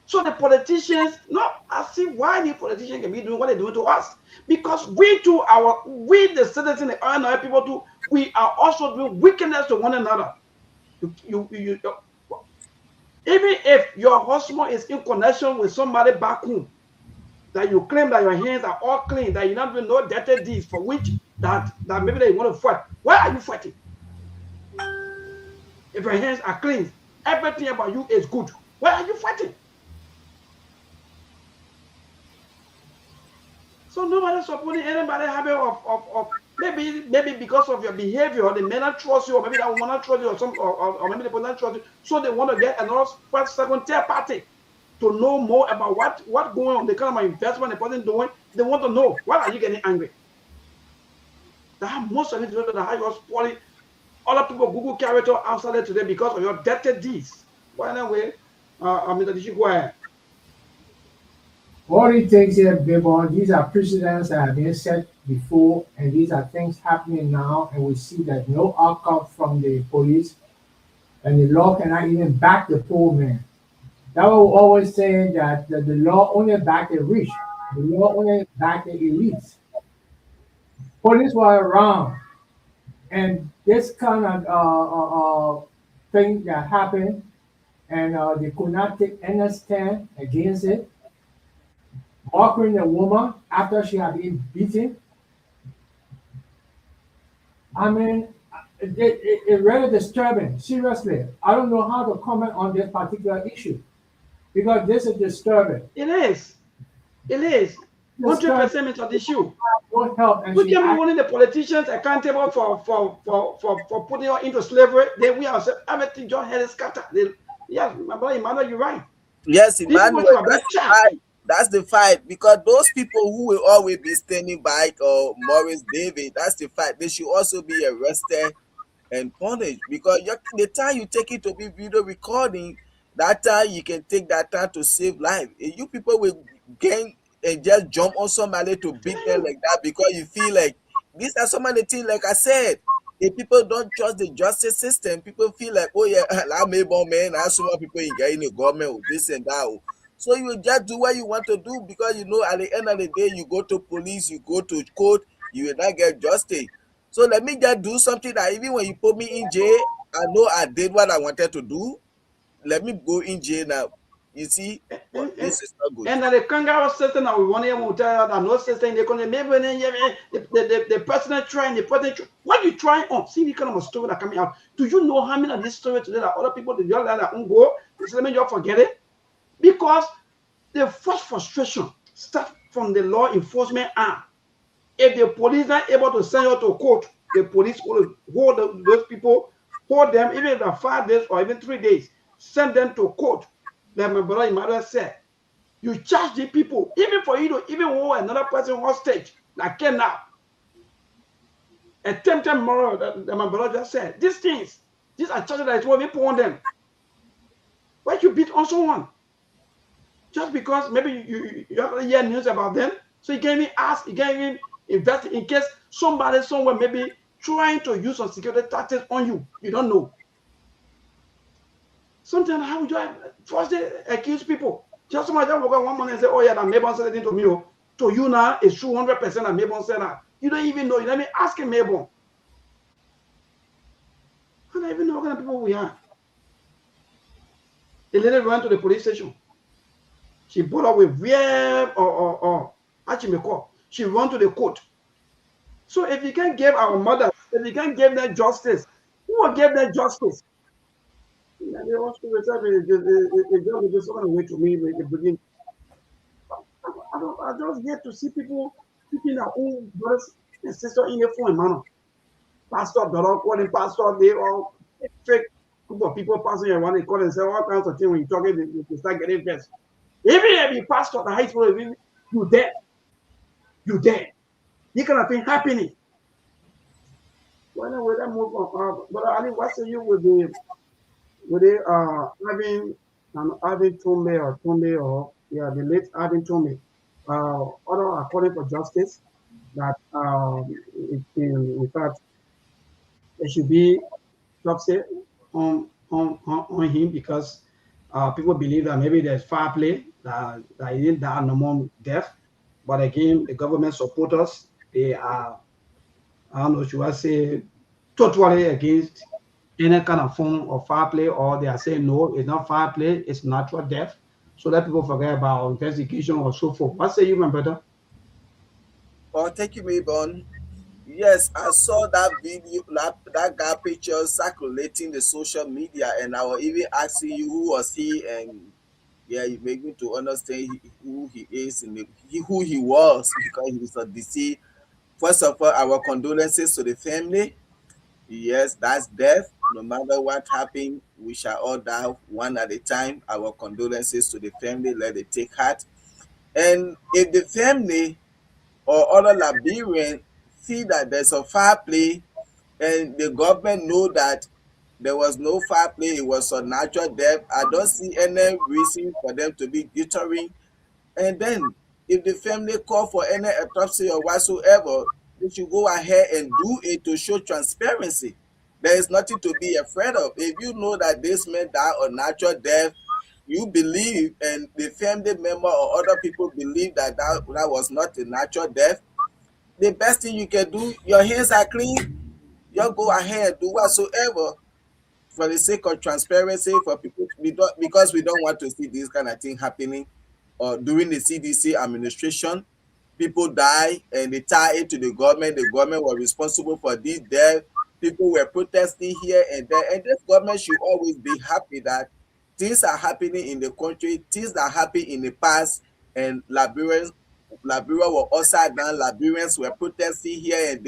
So the politicians, not as if why the politicians can be doing what they're doing to us. Because we the citizens and other people too, we are also doing wickedness to one another. Even if your husband is in connection with somebody back home, that you claim that your hands are all clean, that you're not doing no dirty deeds for which that maybe they want to fight. Why are you fighting? If your hands are clean, everything about you is good. Why are you fighting? So nobody's supporting anybody having of maybe because of your behavior, they may not trust you, or maybe they will not trust you, or maybe they will not trust you. So they want to get another first, second, third party to know more about what's going on, the kind of investment the person doing. They want to know. Why are you getting angry? That most of it is that how you're spoiling other people Google character outside there today because of your dirty deeds. Well, anyway, Mr. Dishi, go ahead. All it takes here, Bibon, these are precedents that have been set before, and these are things happening now, and we see that no outcome from the police, and the law cannot even back the poor man. That will always say that the law only back the rich, the law only back the elites. Police were around, and this kind of thing that happened, and they could not take any stand against it. Offering a woman after she had been beaten. I mean, it's really disturbing. Seriously, I don't know how to comment on this particular issue because this is disturbing. It is. 100% it's an issue. Won't help. And we can be holding the politicians accountable for putting her into slavery. Then we ourselves, everything just had scattered. Yes, my brother Emmanuel, you're right. Yes, Emmanuel, that's the fight, because those people who will always be standing by Morris David, that's the fight. They should also be arrested and punished, because the time you take it to be video recording, that time you can take that time to save life. If you people will gang and just jump on somebody to beat them like that because you feel like these are some of the things, like I said, if people don't trust the justice system, people feel like, oh yeah, I'm able man, I saw people in the government with this and that. So you just do what you want to do, because you know at the end of the day, you go to police, you go to court, you will not get justice. So let me just do something that even when you put me in jail, I know I did what I wanted to do. Let me go in jail now. You see, but this is not good. And the kangaroo system that we want to tell that no system they can maybe the personal trying the person what you trying on. See the kind of story that coming out. Do you know how many of these stories today that other people they just let their own go? Let me just forget it. Because the first frustration starts from the law enforcement arm. If the police are able to send you to court, the police will hold those people, hold them even if 5 days or even 3 days, send them to court. Like my brother Emmanuel said, you charge the people, even for you to even hold another person hostage, like kidnap. Attempted murder, that my brother just said. These are charges that is what we put on them. Why you beat on someone? Just because maybe you have to hear news about them, so you can even ask, you can even invest in case somebody somewhere maybe trying to use some security tactics on you. You don't know. Sometimes how would you first they accuse people? Just somebody that will go one morning and say, oh yeah, that Mabon said anything to me. Oh. To you now, it's true 100% that Mabon said that. You don't even know. You let me ask him Mabon. I don't even know what kind of people we are. The lady went to the police station. She brought up with she went to the court. So if you can give our mothers, if you can give them justice, who will give them justice? They want to just way to me in the beginning. I just get to see people picking their own brothers and sisters in the phone manner. Pastor, brother, calling pastor, they all fake group of people passing around, they call and say all kinds of things when you're talking, they start getting vexed. Even if you pastor at the high school, you dead. You dead. You kind of thing happening. Well, anyway, that move on. But Ali, what say you with the having Tombe or the late having Tombe, order according for justice that in fact there should be upset on him because people believe that maybe there's foul play that he didn't die normal death, but again the government supporters they are I don't know should I say totally against any kind of form of foul play, or they are saying no, it's not foul play, it's natural death. So that people forget about investigation or so forth. What say you, my brother? Oh, thank you, Mabon. Yes, I saw that video, that guy picture circulating the social media, and I was even asking you who was he, and yeah, you make me to understand who he is and who he was because he was a deceased. First of all, our condolences to the family. Yes, that's death. No matter what happened, we shall all die one at a time. Our condolences to the family. Let it take heart. And if the family or other Liberians see that there's a foul play and the government know that there was no foul play, it was a natural death, I don't see any reason for them to be deterring. And then if the family call for any autopsy or whatsoever, they should go ahead and do it to show transparency. There is nothing to be afraid of. If you know that this man died of natural death, you believe, and the family member or other people believe that was not a natural death, the best thing you can do, your hands are clean, you go ahead and do whatsoever for the sake of transparency for people because we don't want to see this kind of thing happening or during the CDC administration. People die and they tie it to the government. The government was responsible for this death. People were protesting here and there, and this government should always be happy that things are happening in the country, things that happened in the past, and Liberia were upside down. Liberians were protesting here and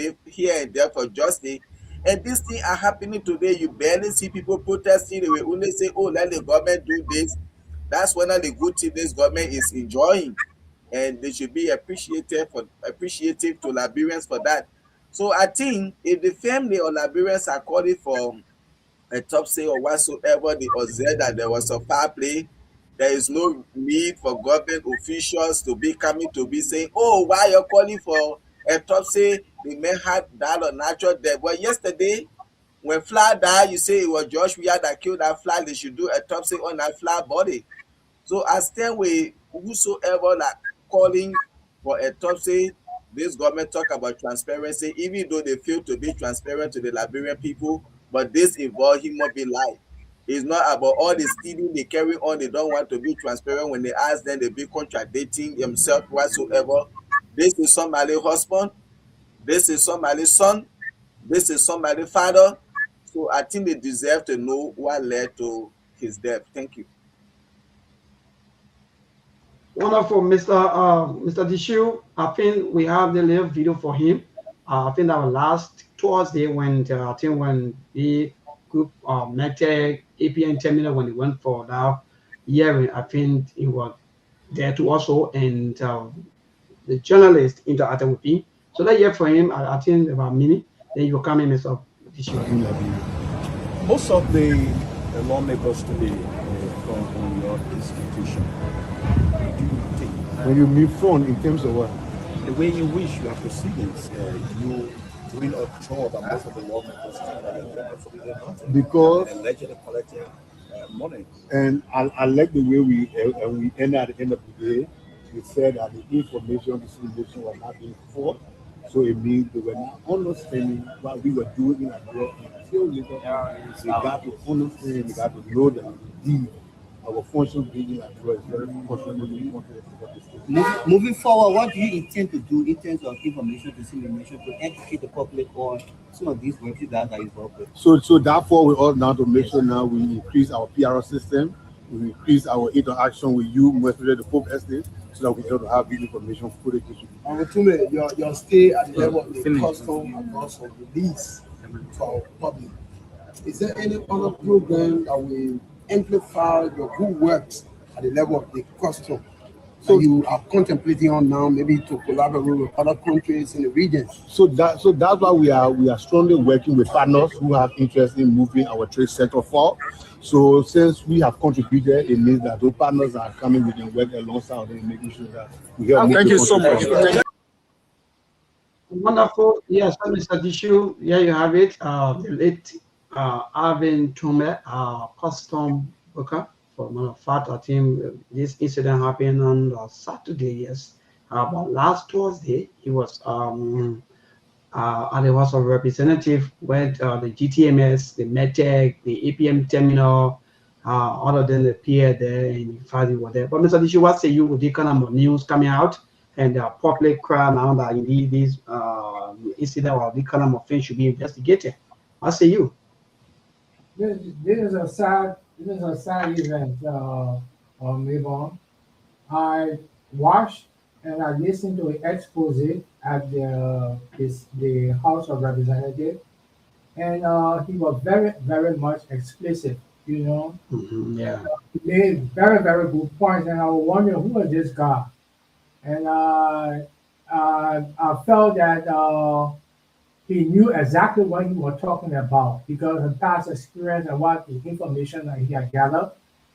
there for justice. And these things are happening today. You barely see people protesting. They will only say, oh, let the government do this. That's one of the good things this government is enjoying. And they should be appreciative to Liberians for that. So I think if the family or Liberians are calling for autopsy or whatsoever, they observe that there was a foul play, there is no need for government officials to be coming to be saying, oh, why you're calling for autopsy? The man had died of natural death. Well, yesterday, when Fly died, you say it was Josh Weah that killed that Fly. They should do autopsy on that Fly body. So I stand with whosoever like calling for autopsy. This government talk about transparency, even though they fail to be transparent to the Liberian people, but this involves human being life. It's not about all the stealing they carry on. They don't want to be transparent. When they ask them, they be contradicting themselves whatsoever. This is somebody's husband. This is somebody's son. This is somebody's father. So I think they deserve to know what led to his death. Thank you. Wonderful, Mr. Dishu. I think we have the little video for him. I think that was last Thursday when the group Medtech APN terminal when they went for that hearing. I think he was there too also, and the journalist interacted with him. So let's hear from him. I think about a minute. Then you come in, Mr. Dishu. Most of the lawmakers today from your institution. When you move on in terms of what? The way you wish your proceedings, you doing a job and most of the lawmakers because allegedly collecting money. And I like the way we end at the end of the day. We said that the information dissemination was not being fought. So it means they were not understanding what we were doing in abroad until later on. They got to understand, they got to know that indeed our function being in abroad is very functionally important. Moving forward, what do you intend to do in terms of information dissemination to educate the public on some of these works that are involved with? So therefore, we ought now to make sure now we increase our PR system, we increase our interaction with you, especially the Pope Estate, so that we can able to have this information fully distributed. Your stay at the level of the custom and also release for our public. Is there any other program that will amplify your good works at the level of the custom? So you are contemplating on now, maybe to collaborate with other countries in the region. So that's why we are strongly working with partners who have interest in moving our trade sector forward. So since we have contributed, it means that those partners are coming with them work alongside them, making sure that we help. Thank you so much. Wonderful. Yes, Mr. Dishu, here you have it. The late Arvin Tume, custom worker for manufacturing team. This incident happened on Saturday, yes. But last Thursday, he was at the House of Representatives with the GTMS, the METEC, the APM terminal, all of them appeared there, and in fact, they were there. But Mr. Dishu, what say you with the kind of news coming out and the public cry now that indeed this incident or the kind of offense should be investigated? What say you? This is a sad event, Mabon. I watched and I listened to an expose at the House of Representatives, and he was very, very much explicit, you know. Yeah. He made very, very good points, and I was wondering who is this guy. And I felt that he knew exactly what he was talking about because of past experience and what the information that he had gathered.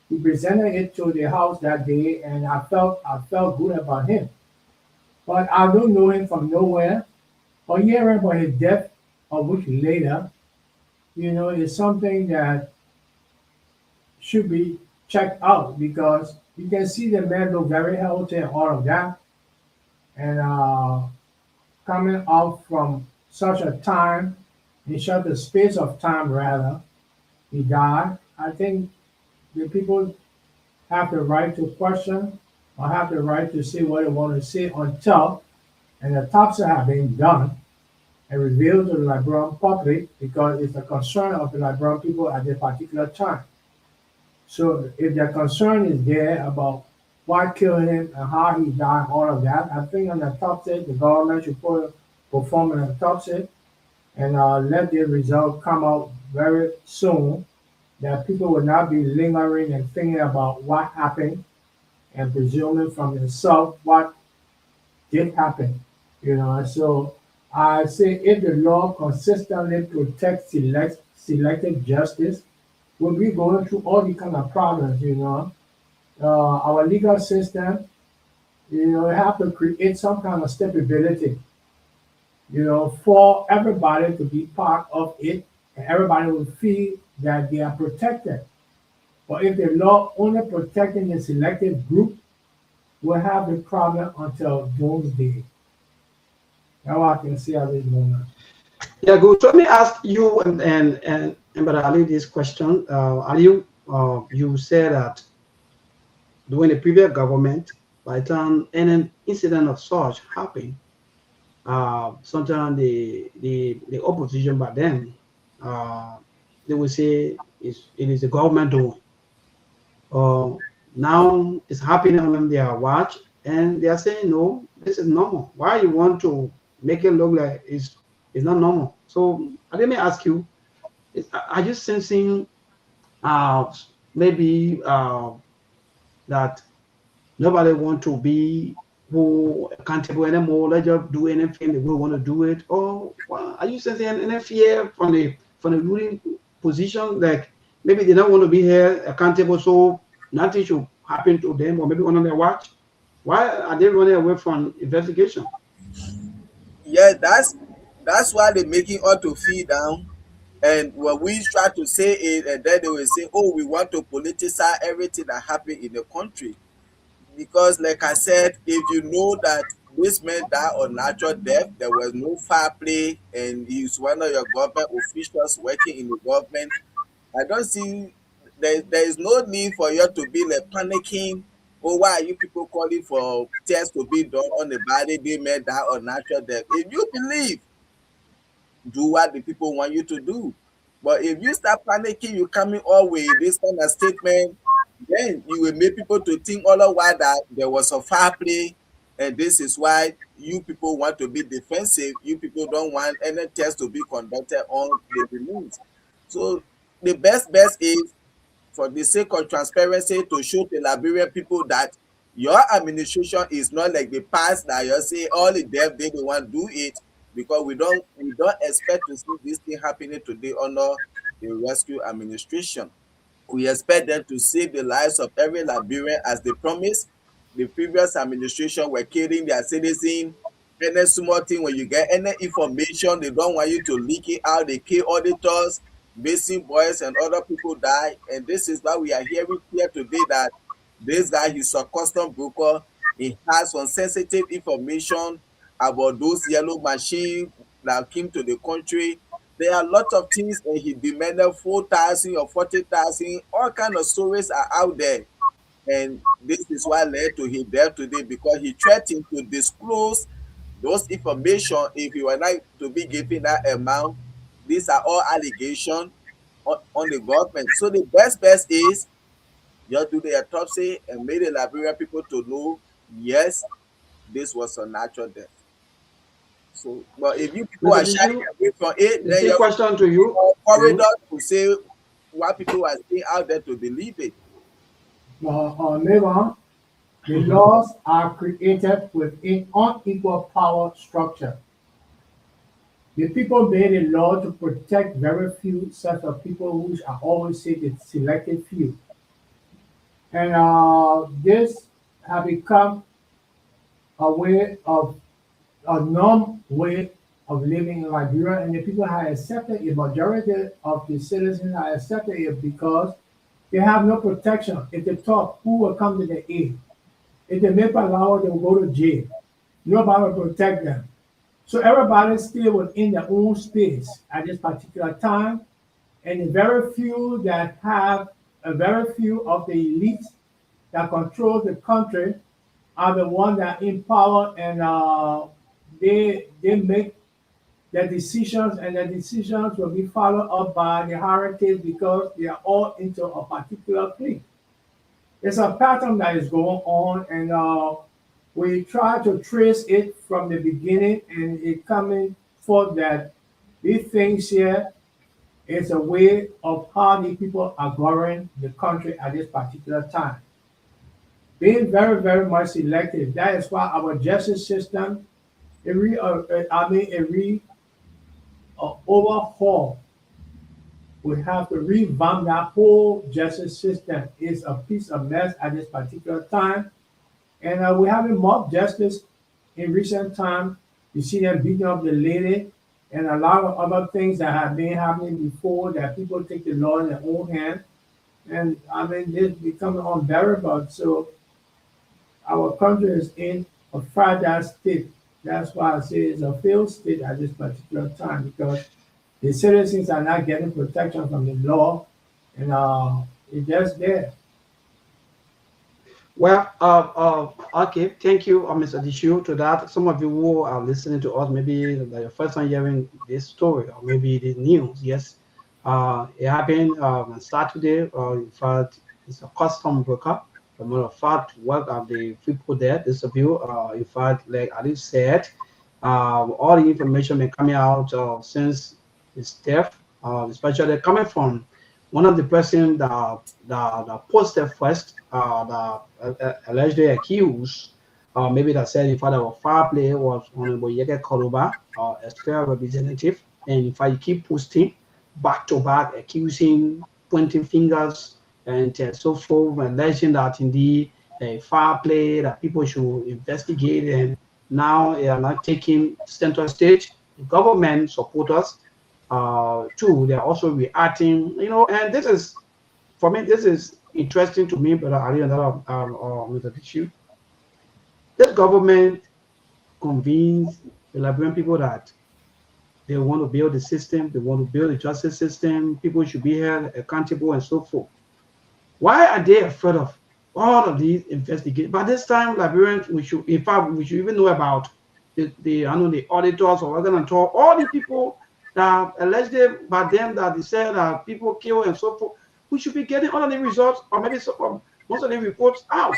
He presented it to the House that day, and I felt good about him. But I don't know him from nowhere. But hearing about his death a week later, you know, is something that should be checked out because you can see the man look very healthy and all of that. And coming out from such a time, in such a space of time rather, he died. I think the people have the right to question or have the right to say what they want to say until an autopsy has been done and revealed to the Liberian public because it's a concern of the Liberian people at this particular time. So if their concern is there about what killed him and how he died, all of that, I think an autopsy, the government should perform an autopsy and let the result come out very soon, that people will not be lingering and thinking about what happened and presuming from themselves what did happen, you know. So I say if the law consistently protects selective justice, we'll be going through all these kind of problems, you know. Our legal system, you know, have to create some kind of stability, you know, for everybody to be part of it, and everybody will feel that they are protected. But if the law only protecting the selective group, we'll have the problem until doomsday. That's what I can say at this moment. Yeah, good. So let me ask you and Brother Ali this question. Ali, you said that during the previous government, by the time an incident of such happened, sometimes the opposition by then, they will say it is the government doing. Now it's happening on their watch, and they are saying no, this is normal. Why you want to make it look like it's not normal? So let me ask you: are you sensing maybe that nobody want to be accountable anymore? Let's just do anything that we want to do it, or are you sensing any fear from the ruling position, like maybe they don't want to be here accountable, so nothing should happen to them, or maybe on their watch? Why are they running away from investigation? Yeah, that's why they're making us to feel down. And when we try to say it, and then they will say, oh, we want to politicize everything that happened in the country. Because like I said, if you know that this man died on natural death, there was no foul play, and he's one of your government officials working in the government, I don't see there is no need for you to be like panicking. Oh, why are you people calling for tests to be done on the body they made that on natural death? If you believe, do what the people want you to do. But if you start panicking, you coming all with this kind of statement, then you will make people to think all the while that there was a foul play, and this is why you people want to be defensive. You people don't want any test to be conducted on the release. So the best is, for the sake of transparency, to show the Liberian people that your administration is not like the past that you say all the dev they want to do it, because we don't expect to see this thing happening today under the rescue administration. We expect them to save the lives of every Liberian as they promised. The previous administration were killing their citizens. Any small thing, when you get any information, they don't want you to leak it out. They kill auditors, missing boys, and other people die. And this is why we are hearing here today that this guy, he's a custom broker. He has some sensitive information about those yellow machines that came to the country. There are a lot of things, and he demanded 4,000 or 40,000. All kind of stories are out there, and this is why led to his death today, because he threatened to disclose those information if he were not to be given that amount. These are all allegations on the government. So the best is just do the autopsy and make the Liberian people to know, yes, this was a natural death. So, but if you people are shying away from it, then you're question to you. Corridor to say what people are saying out there to believe it. Neighbor, the laws are created within unequal power structure. The people made a law to protect very few sets of people, who are always say the selected few. And this has become a way of a norm way of living in Liberia, and the people have accepted it. Majority of the citizens have accepted it because they have no protection. If they talk, who will come to their aid? If they make a law, they will go to jail. Nobody will protect them. So everybody still within their own space at this particular time, and the very few that have a very few of the elites that control the country are the ones that are in power, and they make their decisions, and their decisions will be followed up by the hierarchies because they are all into a particular thing. It's a pattern that is going on, and we try to trace it from the beginning, and it coming forth that these things here is a way of how the people are governing the country at this particular time. Being very, very much selective. That is why our justice system, overhaul. We have to revamp that whole justice system. It's a piece of mess at this particular time. And we're having mob justice in recent time. You see them beating up the lady, and a lot of other things that have been happening before, that people take the law in their own hand. And I mean, it's becoming unbearable. So our country is in a fragile state. That's why I say it's a failed state at this particular time, because the citizens are not getting protection from the law, and it's just there. Well, okay, thank you, Mr. Dishu, to that. Some of you who are listening to us, maybe the first time hearing this story, or maybe the news. Yes, it happened on Saturday. In fact, it's a custom broker. As a matter of fact, work of the people there, this of you, in fact, like Ali said, all the information been coming out since his death, especially coming from one of the person that posted first, that allegedly accused, maybe that said in fact our foul play was Honorable Yeke Koluba, a fair representative, and in fact he keep posting back to back, accusing, pointing fingers, and so forth, alleging that indeed foul play, that people should investigate, and now they are not taking center stage. The government supporters too. They're also reacting, and this is, for me, this is interesting to me, but I another with the issue. This government convinced the Liberian people that they want to build the system, they want to build a justice system, people should be held accountable and so forth. Why are they afraid of all of these investigations? By this time, Liberians, we should, in fact, we should even know about I know the auditors or other than all the people that alleged by them that they said that people kill and so forth. We should be getting all of the results or maybe most of the reports out.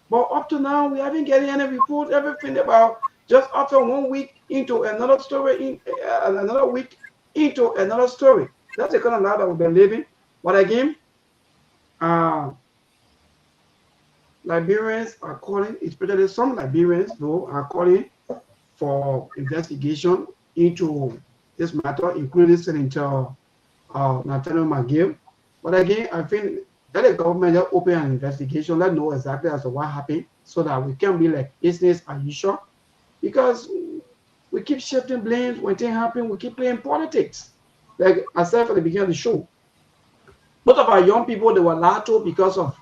But up to now, we haven't getting any report, everything about just after 1 week into another story, another week into another story. That's the kind of life that we've been living. But again, uh, Liberians are calling, especially some Liberians, though, are calling for investigation into this matter, including Senator Nathaniel McGill. But again, I think let the government just open an investigation, let know exactly as to what happened, so that we can be like business as usual. Because we keep shifting blames when things happen, we keep playing politics. Like I said at the beginning of the show, most of our young people, they were lied to because of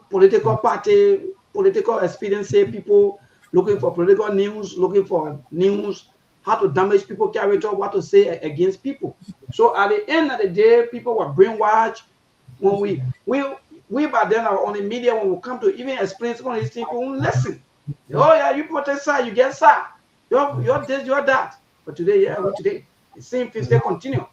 political party, political expediency, people looking for political news, looking for news, how to damage people's character, what to say against people. So at the end of the day, people were brainwashed. When we by then are on the media, when we come to even explain some of these things, people won't listen. Oh yeah, you protest sir, you get sir. You're this, you're that. But today, today, the same thing still continue.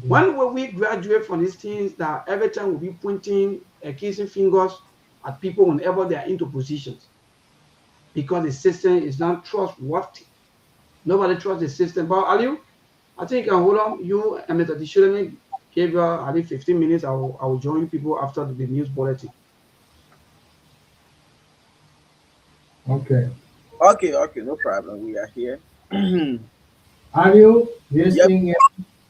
When will we graduate from these things that every time we'll be pointing, accusing fingers at people whenever they are into positions? Because the system is not trustworthy. Nobody trusts the system. But Aliu, I think hold on, you and Mr. Dishulemi gave at least 15 minutes. I will join you people after the news bulletin. Okay. Okay, no problem. We are here. Aliu, this Yep. thing is,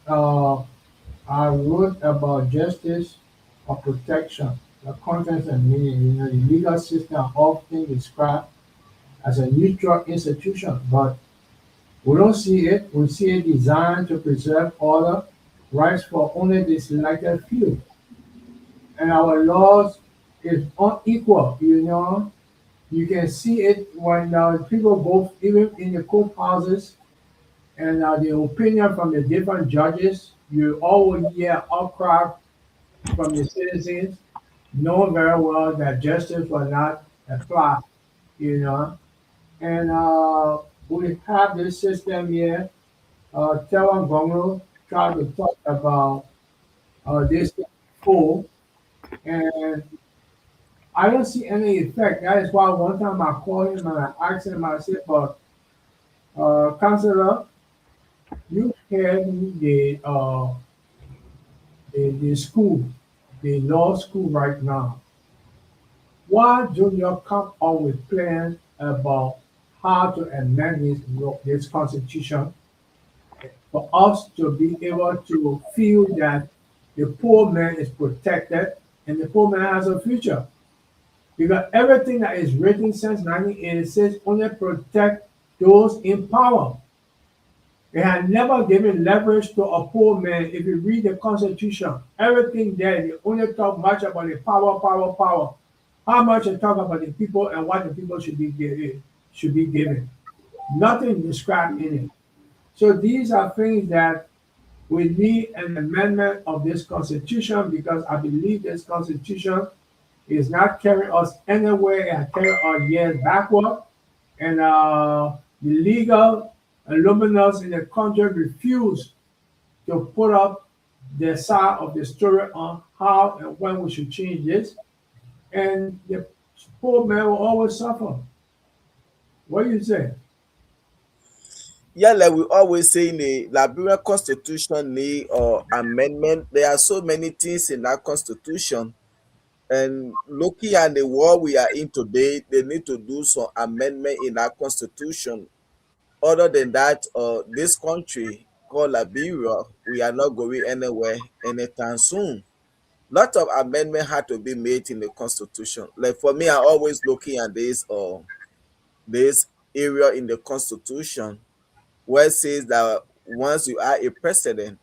I wrote about justice or protection, the contents and meaning. The legal system often described as a neutral institution, but we don't see it. We see it designed to preserve order, rights for only the selected few. And our laws is unequal. You can see it when people go, even in the court houses, and the opinion from the different judges, you always hear outcry from the citizens, knowing very well that justice will not apply, you know. And we have this system here. Tawan Gongo tried to talk about this before, and I don't see any effect. That is why one time I called him and I asked him, I said, but Counselor, you head the school, the law school right now. Why don't you come up with plans about how to amend this constitution for us to be able to feel that the poor man is protected and the poor man has a future? Because everything that is written since 1986 only protect those in power. It had never given leverage to a poor man. If you read the Constitution, everything there, they only talk much about the power. How much they talk about the people and what the people should be given. Nothing described in it. So these are things that we need an amendment of this Constitution, because I believe this Constitution is not carrying us anywhere. It has carried our years backward. And the legal luminaries in the country refuse to put up their side of the story on how and when we should change this. And the poor man will always suffer. What do you say? Yeah, like we always say in the Liberian Constitution, the amendment, there are so many things in that Constitution. And looking at the world we are in today, they need to do some amendment in our Constitution. Other than that, this country called Liberia, we are not going anywhere anytime soon. Lot of amendment had to be made in the Constitution. Like for me, I always looking at this area in the Constitution. where it says that once you are a president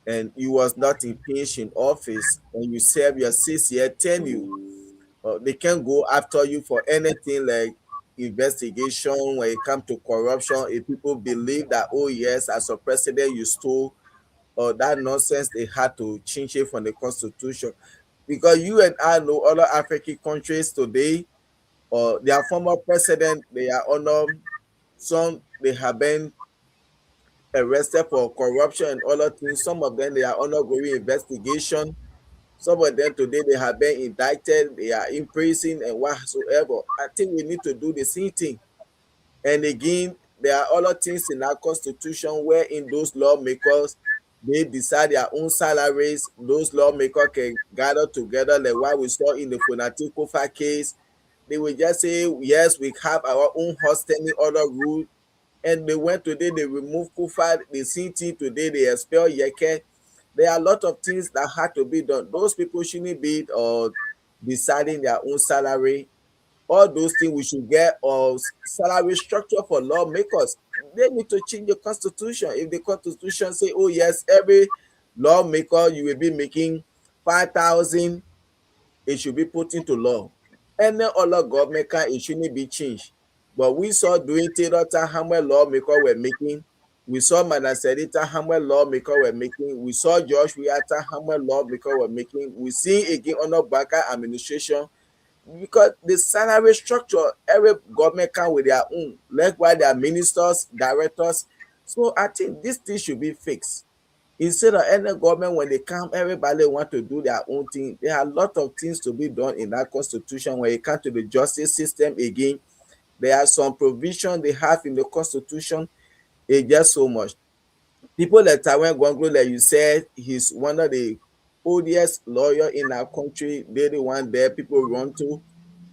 and you was not impeached in office and you serve your 6-year tenure, they can go after you for anything like investigation when it comes to corruption. If people believe that, oh yes, as a president you stole, or that nonsense, they had to change it from the constitution. Because you and I know other African countries today, or their former president, they are under some, they have been arrested for corruption and other things. Some of them they are undergoing investigation. Some of them today they have been indicted, they are in prison and whatsoever. I think we need to do the same thing. And again, there are other things in our constitution where in those lawmakers they decide their own salaries. Those lawmakers can gather together like what we saw in the Fonati Kofa case. They will just say, yes, we have our own hosting other rule. And they went today, they removed Kufa, the same thing today, they expel Yeke. There are a lot of things that had to be done. Those people shouldn't be deciding their own salary. All those things we should get or salary structure for lawmakers. They need to change the constitution. If the constitution say, oh yes, every lawmaker you will be making 5,000, it should be put into law. Any other government can, it shouldn't be changed. But we saw doing Theodore how much lawmaker were making. We saw Manaserita how much lawmaker were making. We saw Josh Wiata how much lawmaker were making. We see again under Baka administration, because the salary structure, every government can with their own, like why their ministers, directors. So I think this thing should be fixed. Instead of any government, when they come, everybody want to do their own thing. There are a lot of things to be done in that constitution. When it comes to the justice system again, there are some provisions they have in the constitution. It's just so much. People like Taiwan Gwanglo, like you said, he's one of the oldest lawyer in our country. They're the one there people run to.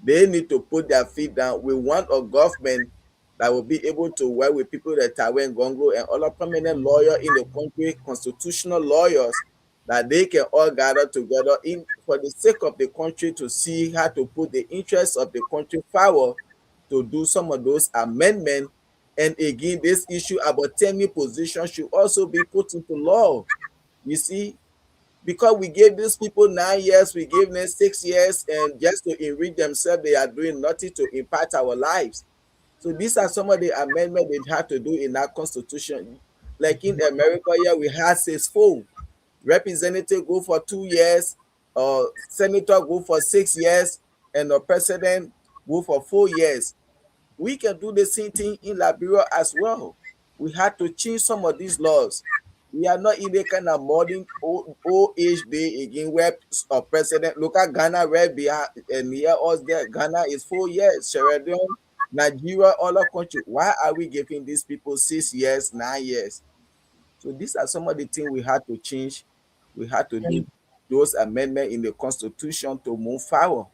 They need to put their feet down. We want a government that will be able to work with people like Taiwan Gwanglo and other prominent lawyers in the country, constitutional lawyers, that they can all gather together in for the sake of the country to see how to put the interests of the country forward, to do some of those amendments. And again, this issue about tenure position should also be put into law. You see, because we gave these people 9 years, we gave them 6 years, and just to enrich themselves, they are doing nothing to impact our lives. So these are some of the amendments they had to do in our constitution. Like in America, yeah, we had 6-4. Representative go for 2 years, senator go for 6 years, and the president go for 4 years. We can do the same thing in Liberia as well. We had to change some of these laws. We are not in the kind of modern old age day again where a president, look at Ghana right behind and near us there. Ghana is 4 years. Sierra Leone, Nigeria, other countries. Why are we giving these people 6 years, 9 years? So these are some of the things we had to change. We had to do those amendments in the constitution to move forward.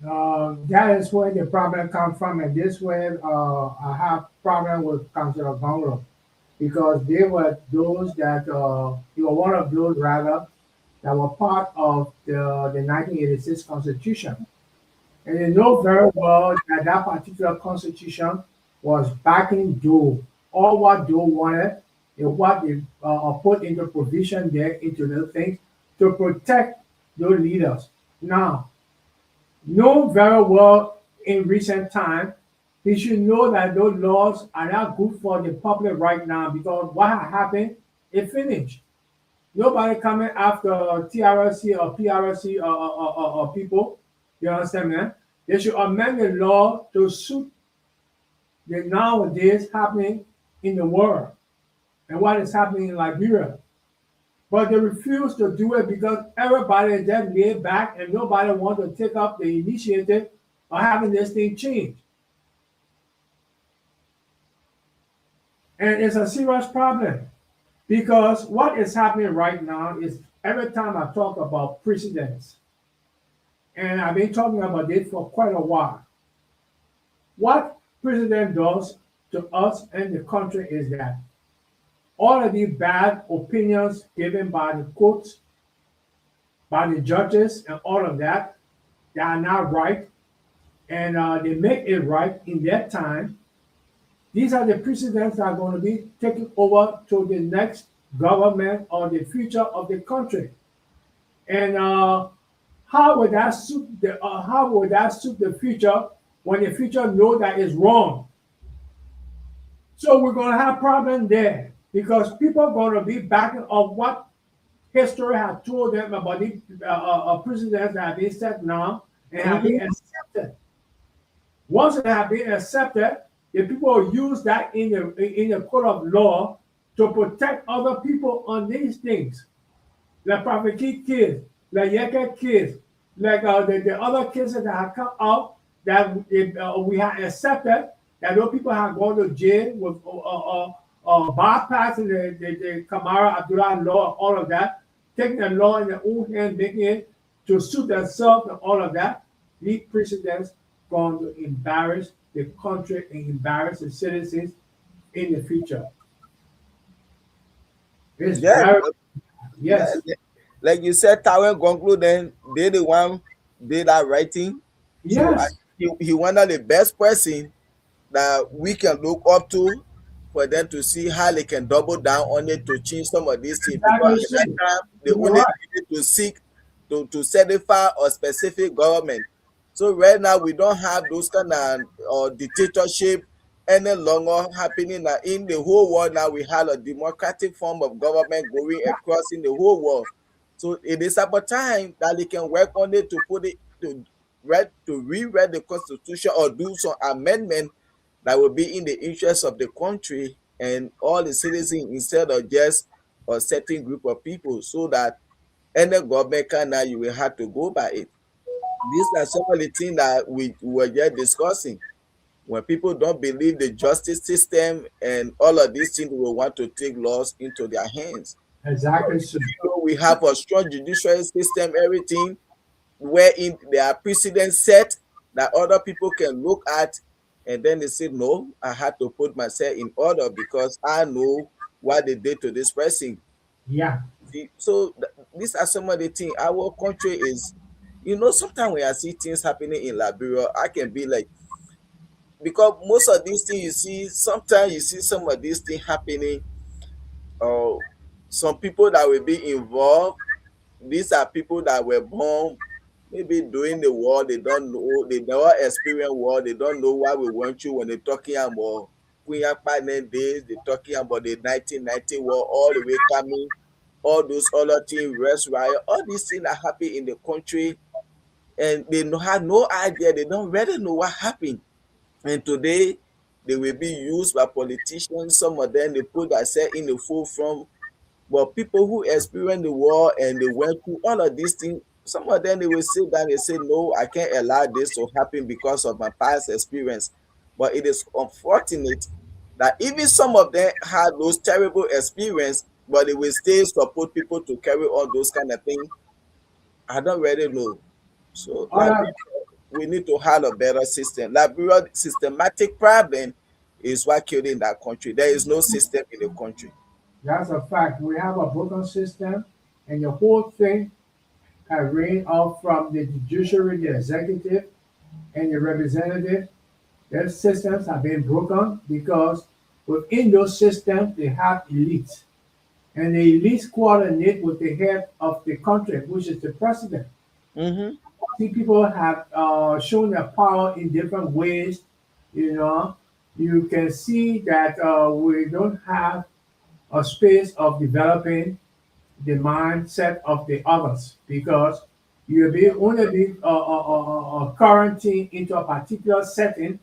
That is where the problem comes from, and this way I have problem with Councillor Gongro, because they were those that you were one of those rather that were part of the 1986 Constitution, and you know very well that that particular Constitution was backing Doe. All what Doe wanted and what they put into provision there into the things to protect those leaders. Now, know very well in recent time, he should know that those laws are not good for the public right now, because what happened, it finished. Nobody coming after TRC or PRC or people. You understand, man? They should amend the law to suit the nowadays happening in the world and what is happening in Liberia. But they refuse to do it because everybody is just laid back and nobody wants to take up the initiative of having this thing changed. And it's a serious problem, because what is happening right now is every time I talk about precedents, and I've been talking about this for quite a while, what president does to us and the country is that all of these bad opinions given by the courts, by the judges, and all of that, they are not right, and they make it right in their time. These are the precedents that are going to be taken over to the next government or the future of the country. And how would that suit the future when the future know that it's wrong? So we're going to have problem there because people are going to be backing up what history has told them about the precedents that have been set now and have been accepted. Once they have been accepted, the people will use that in the court of law to protect other people on these things. Like Prophet Key kids, like Yeke kids, like the other cases that have come out that we have accepted, that those people have gone to jail with bypassing the Kamara Abdullah law, all of that, taking the law in their own hand, making it to suit themselves and all of that. These precedents going to embarrass the country and embarrass the citizens in the future. It's very, yes. Like you said, Tawen conclude, then they the one did that writing. Yes. So he one of the best person that we can look up to for them to see how they can double down on it to change some of these things. Because at that time they only needed to seek to certify a specific government. So right now we don't have those kind of dictatorship any longer happening now in the whole world. Now we have a democratic form of government going across in the whole world. So it is about time that they can work on it to put it to rewrite the constitution or do some amendment that will be in the interest of the country and all the citizens instead of just a certain group of people, so that any government can now you will have to go by it. These are some of the things that we were just discussing. When people don't believe the justice system and all of these things, will want to take laws into their hands. Exactly. So we have a strong judicial system, everything, wherein there are precedents set that other people can look at, and then they say, no, I had to put myself in order because I know what they did to this person. Yeah. See, so these are some of the things. Our country is, sometimes when I see things happening in Liberia, I can be like, because most of these things you see, sometimes you see some of these things happening, some people that will be involved, these are people that were born maybe during the war. They don't know, they never experienced war, they don't know what we went through when they're talking about Queen Akpane days, they're talking about the 1990 war, all the way coming, all those other things, West Riot, all these things that happen in the country, and they have no idea, they don't really know what happened. And today they will be used by politicians. Some of them they put themselves in the forefront. But people who experience the war and they went through all of these things, some of them they will sit down and say, no, I can't allow this to happen because of my past experience. But it is unfortunate that even some of them had those terrible experience, but they will still support people to carry on those kind of things. I don't really know. So we need to have a better system. Liberia systematic problem is what killed in that country. There is no system in the country. That's a fact. We have a broken system, and the whole thing has reigned off from the judiciary, the executive, and the representative. Their systems have been broken because within those systems they have elites, and the elites coordinate with the head of the country, which is the president. Mm-hmm. See, people have shown their power in different ways. You can see that we don't have a space of developing the mindset of the others because you'll be only be quarantined into a particular setting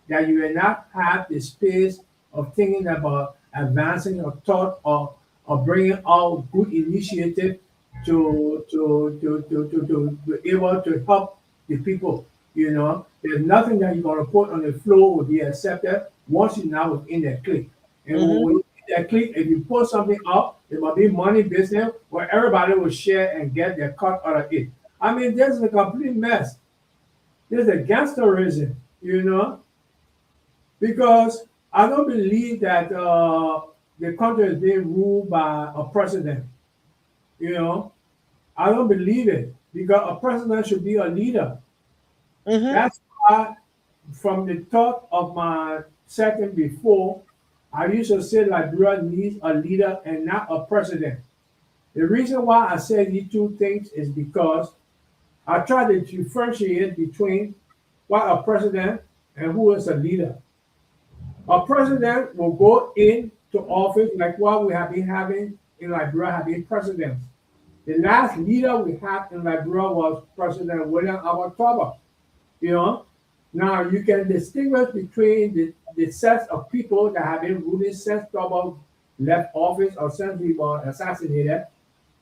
that you will not have the space of thinking about advancing your thought or bringing out good initiative to be able to help the people. There's nothing that you're going to put on the floor will be accepted once you're now within that clique. And when that clique, if you put something up, it might be money business where everybody will share and get their cut out of it. I mean, this is a complete mess. There's a gangsterism, because I don't believe that the country is being ruled by a president. I don't believe it because a president should be a leader. That's why, from the thought of my second before, I used to say Liberia needs a leader and not a president. The reason why I say these two things is because I try to differentiate between what a president and who is a leader. A president will go into office like what we have been having in Liberia, have been presidents. The last leader we had in Liberia was President William Abattoir. You know, now you can distinguish between the sets of people that have been ruling since Toba left office or since he was assassinated,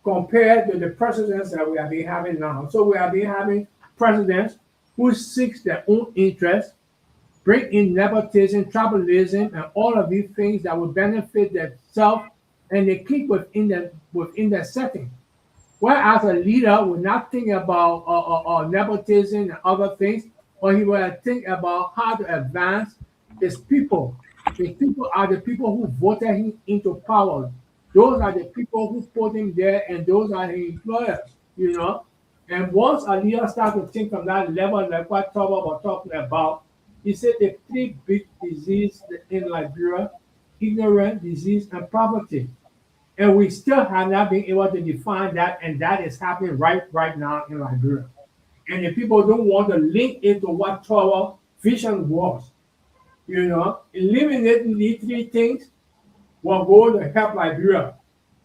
compared to the presidents that we have been having now. So we have been having presidents who seek their own interests, bring in nepotism, tribalism, and all of these things that will benefit themselves, and they keep within the setting. Whereas a leader will not think about nepotism and other things, but he will think about how to advance his people. His people are the people who voted him into power. Those are the people who put him there, and those are his employers, you know. And once a leader starts to think on that level, like what Toba was talking about, he said the three big diseases in Liberia: ignorance, disease, and poverty. And we still have not been able to define that, and that is happening right now in Liberia. And the people don't want to link it to what Toba vision was. You know, eliminating these three things will go to help Liberia.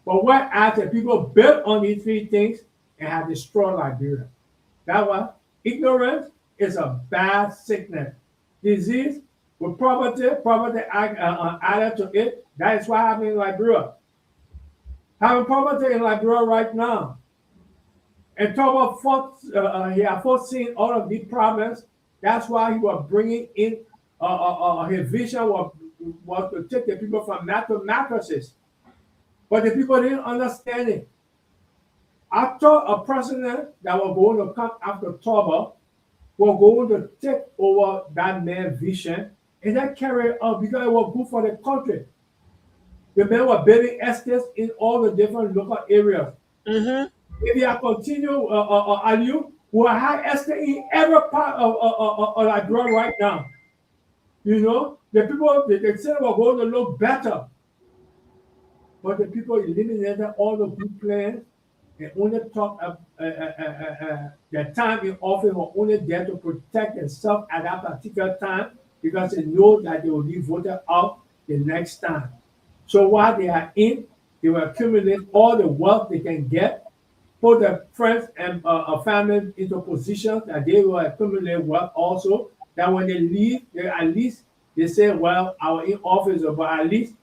But whereas the people built on these three things and have destroyed Liberia. That one, ignorance is a bad sickness. Disease with poverty added to it. That is what happened in Liberia. Having poverty in Liberia right now. And Toba he had foreseen all of these problems. That's why he was bringing in his vision was to take the people from mat to mattresses. But the people didn't understand it. I thought a president that was going to come after Toba was going to take over that man's vision and then carry it out because it was good for the country. The men were building estates in all the different local areas. If you continue, Aliu, we have estate in every part of Liberia right now. You know, the people, they said were going to look better. But the people eliminated all the good plans and only talk their time in office was only there to protect themselves at that particular time because they know that they will be voted out the next time. So while they are in, they will accumulate all the wealth they can get, put their friends and family into positions that they will accumulate wealth also, that when they leave, at least they say, well, I was in office, but at least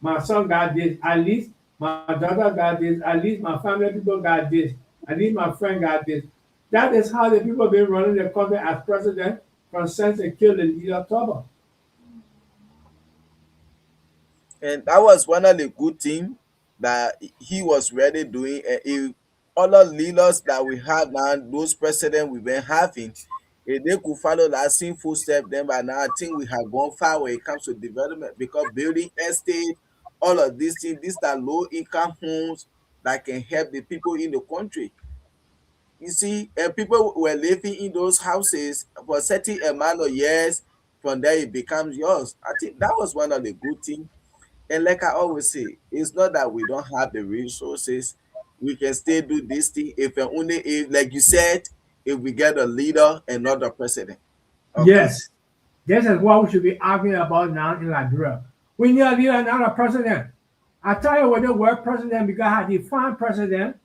my son got this, at least my daughter got this, at least my family people got this, at least my friend got this. That is how the people have been running the country as president from since they killed the leader Toba. And that was one of the good things that he was really doing. And if other leaders that we have now, those presidents we've been having, if they could follow that same footstep, then by now I think we have gone far when it comes to development, because building estate, all of these things, these are low income homes that can help the people in the country. You see, and people were living in those houses for a certain amount of years. From there, it becomes yours. I think that was one of the good things. And like I always say, it's not that we don't have the resources. We can still do this thing if and only if, like you said, if we get a leader and not a president. Okay. Yes, this is what we should be arguing about now in Liberia. We need a leader, not a president. I tell you what the word president because I define president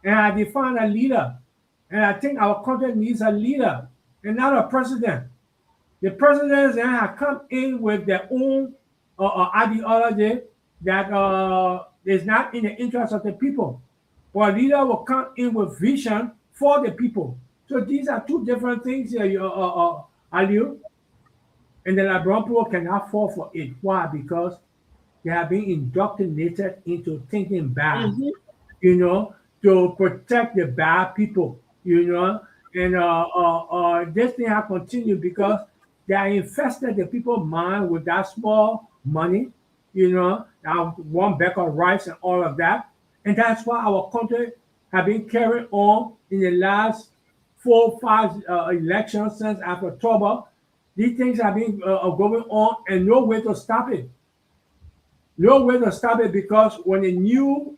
and I define a leader. And I think our country needs a leader and not a president. The presidents then have come in with their own ideology that is not in the interest of the people. But a leader will come in with vision for the people. So these are two different things here, Aliu. And the Liberian people cannot fall for it. Why? Because they have been indoctrinated into thinking bad, you know, to protect the bad people, you know. And this thing has continued because they are infested the people's mind with that small money, you know, one bag of rice and all of that. And that's why our country have been carried on in the last 4 or 5 elections since after October. These things are being going on, and no way to stop it. No way to stop it, because when the new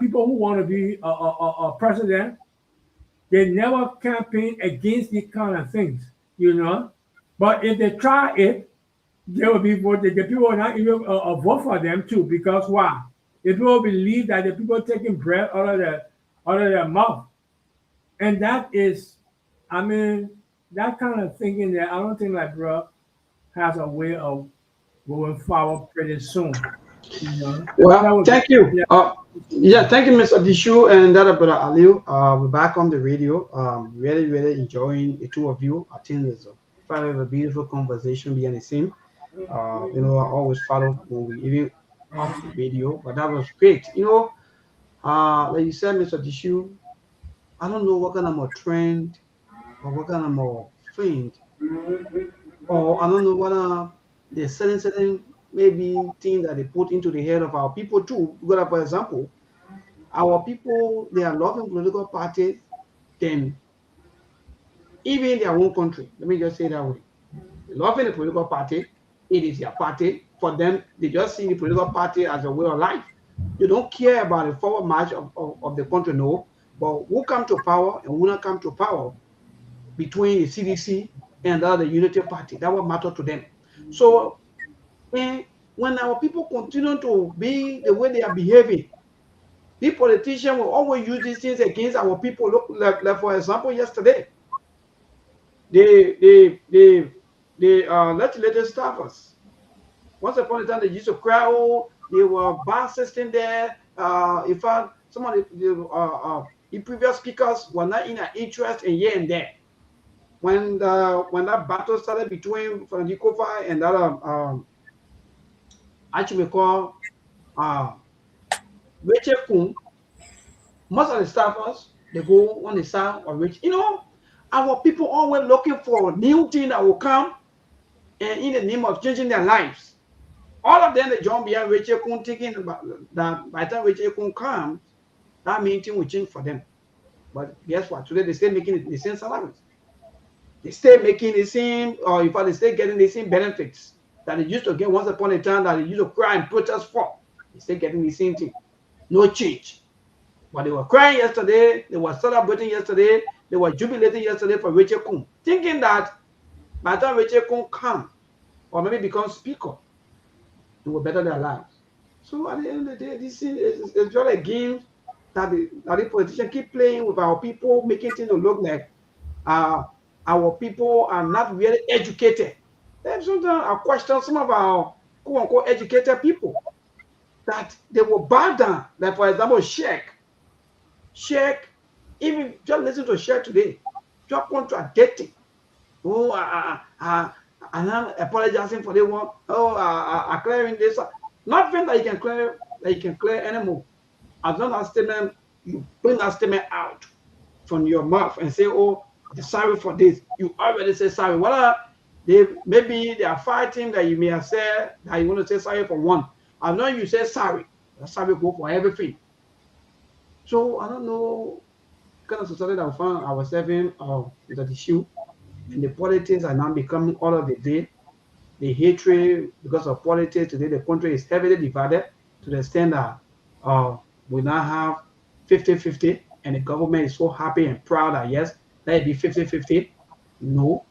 people who want to be president, they never campaign against these kind of things, you know. But if they try it, they will be voted. The people will not even vote for them too, because why? The people believe that the people taking bread out of their mouth, and that is, I mean, that kind of thinking that I don't think like bro has a way of going forward pretty soon. You know, that Well, would thank you. yeah. Yeah, thank you, Mr. Dishu and that brother Aliu. We're back on the radio. Really, really enjoying the two of you. I think it's a very beautiful conversation behind the scene. You know, I always follow when we even off the radio, but that was great. You know, like you said, Mr. Dishu, I don't know what kind of a trend or what kind of a thing, or I don't know what there's certain maybe thing that they put into the head of our people too. Because, for example, our people they are loving political parties than even their own country. Let me just say that way. They loving the political party, it is their party. For them, they just see the political party as a way of life. They don't care about the forward march of the country, no. But who come to power and who not come to power between the CDC and the Unity Party, that will matter to them. So when our people continue to be the way they are behaving, the politician will always use these things against our people. Look, like for example, yesterday, they legislative staffers. Once upon a time, they used to cry, oh, there were bar system there. In fact, some of the previous speakers were not in an interest in here and there. When that battle started between Francophone and that actually we call Rachel Kun, most of the staffers they go on the side of Rachel. You know, our people always looking for new thing that will come and in the name of changing their lives. All of them they join behind Rachel Kun, thinking about that by the time Rachel Kun comes, that means thing will change for them. But guess what? Today they still making the same salaries. They still making the same, or in fact, they still getting the same benefits that they used to get once upon a time that they used to cry and protest for. They still getting the same thing. No change. But they were crying yesterday, they were celebrating yesterday, they were jubilating yesterday for Rachel Kun, thinking that by the time Rachel Kun comes, or maybe becomes speaker, it will better their lives. So at the end of the day, this is just a game that the politicians keep playing with our people, making things look like our people are not really educated. Then sometimes I question some of our quote-unquote educated people that they will bow down. Like for example, Sheikh, even just listen to Sheikh today, just contradicting. Oh, I'm apologizing for the one. Oh, I clearing this. Nothing that you can clear anymore. As long as statement, you bring that statement out from your mouth and say, oh, I'm sorry for this. You already say sorry. Well, maybe they are fighting that you may have said that you want to say sorry for one. As long as you say sorry, that sorry go for everything. So I don't know kind of society that we found ourselves in with the issue. And the politics are now becoming all of the day. The hatred because of politics today, the country is heavily divided to the extent that we now have 50-50, and the government is so happy and proud that yes, let it be 50-50. No,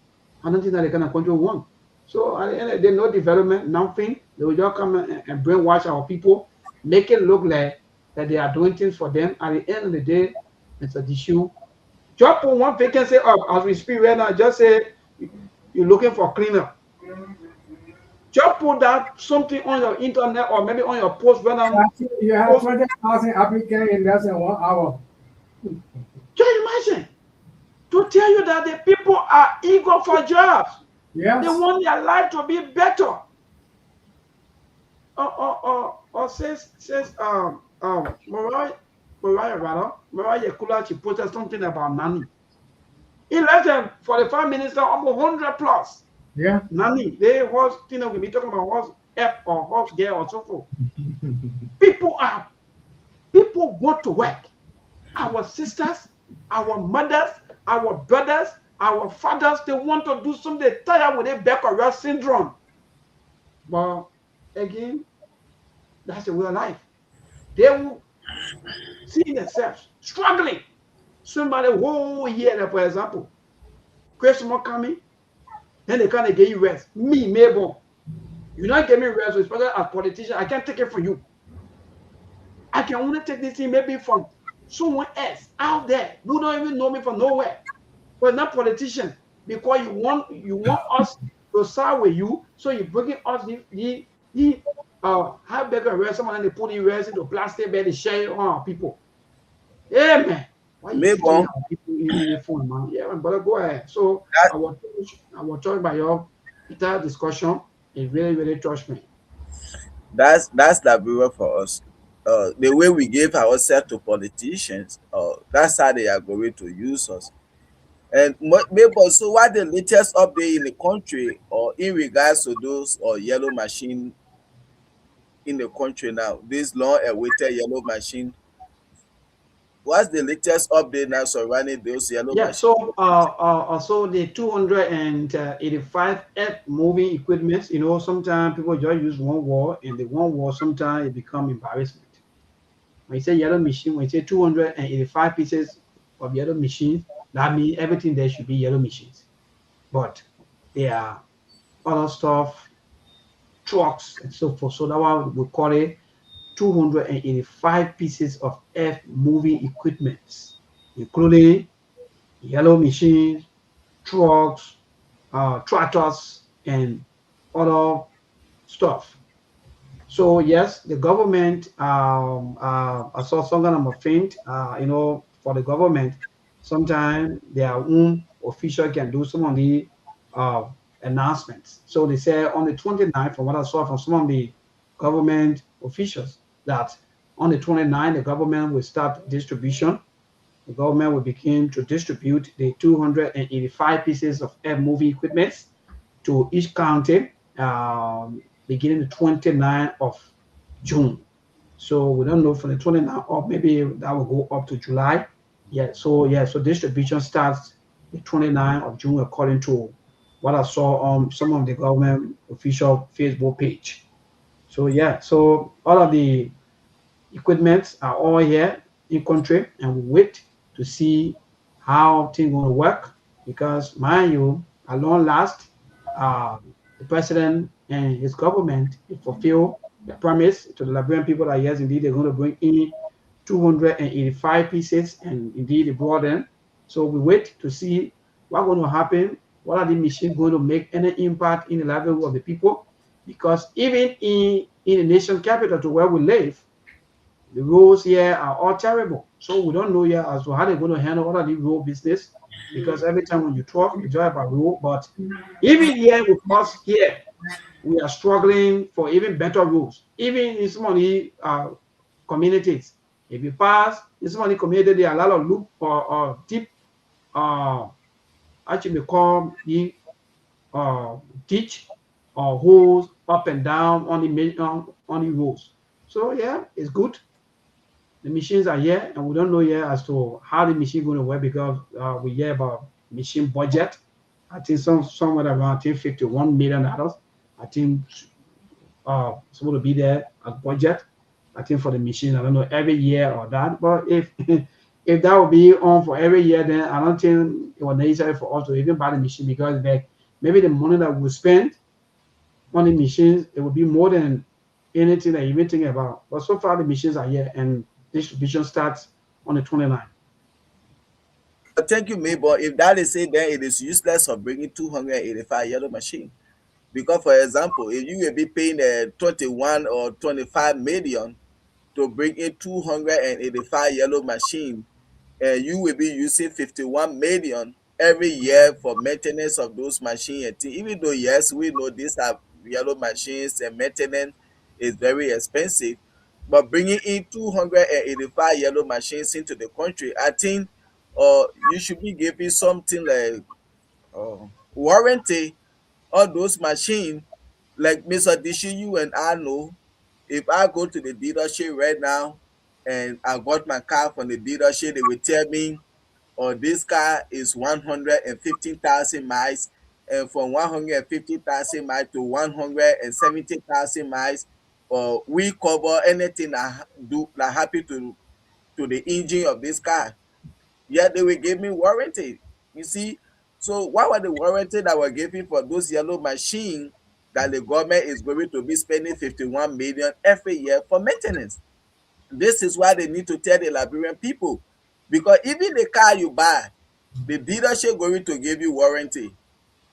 I don't think that the kind of country we want. So at the end of the day, no development, nothing. They will just come and brainwash our people, make it look like that they are doing things for them. At the end of the day, it's an issue. Just put one vacancy up as we speak right now. Just say you're looking for cleaner. Just put that something on your internet or maybe on your post right now. You have 20,000 applicants in less than 1 hour. Just imagine to tell you that the people are eager for jobs. Yes. They want their life to be better. Or says Mariah Kula, she posted something about Nani. In less than 45 minutes, almost 100 plus. Yeah. Nani, they horse, we'll be talking about horse F or horse girl or so forth. People want to work. Our sisters, our mothers, our brothers, Our fathers, they want to do something, they tired with their back or syndrome. But again, that's the way of life. They will see themselves struggling. Somebody whole year, for example, Christmas coming, then they can't get you rest. Me, Mabel, you not give me rest, especially as politician, I can't take it from you. I can only take this thing maybe from someone else out there who don't even know me from nowhere. But not politician, because you want us to side with you, so you bringing us the high bag rest, someone and they put the rest into plastic bag, they share it on our people. Yeah, man. Why you killing Mabel, our people in the phone, man? Yeah, man, brother, go ahead. So that I was touched by your entire discussion. It really, really touched me. that's the viewer for us. The way we give ourselves to politicians, that's how they are going to use us. And maybe so what the latest update in the country or in regards to those or yellow machine in the country now, this long awaited yellow machine, what's the latest update now surrounding those yellow Yeah, machine? so the 285 F moving equipment, sometimes people just use one word, and the one word sometimes it become embarrassment. When you say yellow machine, when you say 285 pieces of yellow machines, that means everything there should be yellow machines. But there are other stuff, trucks and so forth. So that one we call it 285 pieces of F moving equipment, including yellow machines, trucks, tractors, and other stuff. So yes, the government. I saw some kind of a faint. For the government, sometimes their own official can do some of the uh, announcements. So they say on the 29th, from what I saw from some of the government officials, that on the 29th, the government will start distribution. The government will begin to distribute the 285 pieces of air moving equipment to each county, beginning the 29th of June. So we don't know from the 29th up, maybe that will go up to July. So distribution starts the 29th of June according to what I saw on some of the government official Facebook page. So all of the equipment are all here in country, and we wait to see how things going to work, because mind you, at long last, the president and his government fulfill the promise to the Liberian people that yes, indeed, they're going to bring in 285 pieces, and indeed they brought them. So we wait to see what's going to happen. What are the machines going to make any impact in the livelihood of the people? Because even in the nation capital to where we live, the roads here are all terrible. So we don't know yet as to how they're going to handle all of the road business, because every time when you talk, you talk about road. But even here with us here, we are struggling for even better roads. Even in some of the communities, if you pass in some of the communities, there are a lot of loop or deep, uh, actually call the ditch or holes up and down on on the roads. So yeah, it's good. The machines are here, and we don't know yet as to how the machine going to work, because we hear about machine budget. I think somewhere around, I think $51 million. I think supposed to be there as budget. I think for the machine, I don't know every year or that, but if if that will be on for every year, then I don't think it was necessary for us to even buy the machine, because maybe the money that we spend on the machines, it will be more than anything that you even think about. But so far, the machines are here, and distribution starts on the 29th. Thank you, Mabel. If that is it, then it is useless of bringing 285 yellow machine. Because, for example, if you will be paying 21 or 25 million to bring in 285 yellow machine, and you will be using 51 million every year for maintenance of those machines. And even though, yes, we know these are yellow machines and maintenance is very expensive, but bringing in 285 yellow machines into the country, I think you should be giving something like warranty on those machines. Like Mr. Dishi, you and I know, if I go to the dealership right now and I got my car from the dealership, they will tell me, or this car is 115,000 miles, and from 150,000 miles to 170,000 miles, we cover anything that happen to the engine of this car. Yeah, they will give me warranty. You see, so what were the warranty that were given for those yellow machines that the government is going to be spending 51 million every year for maintenance? This is why they need to tell the Liberian people, because even the car you buy, the dealership going to give you warranty.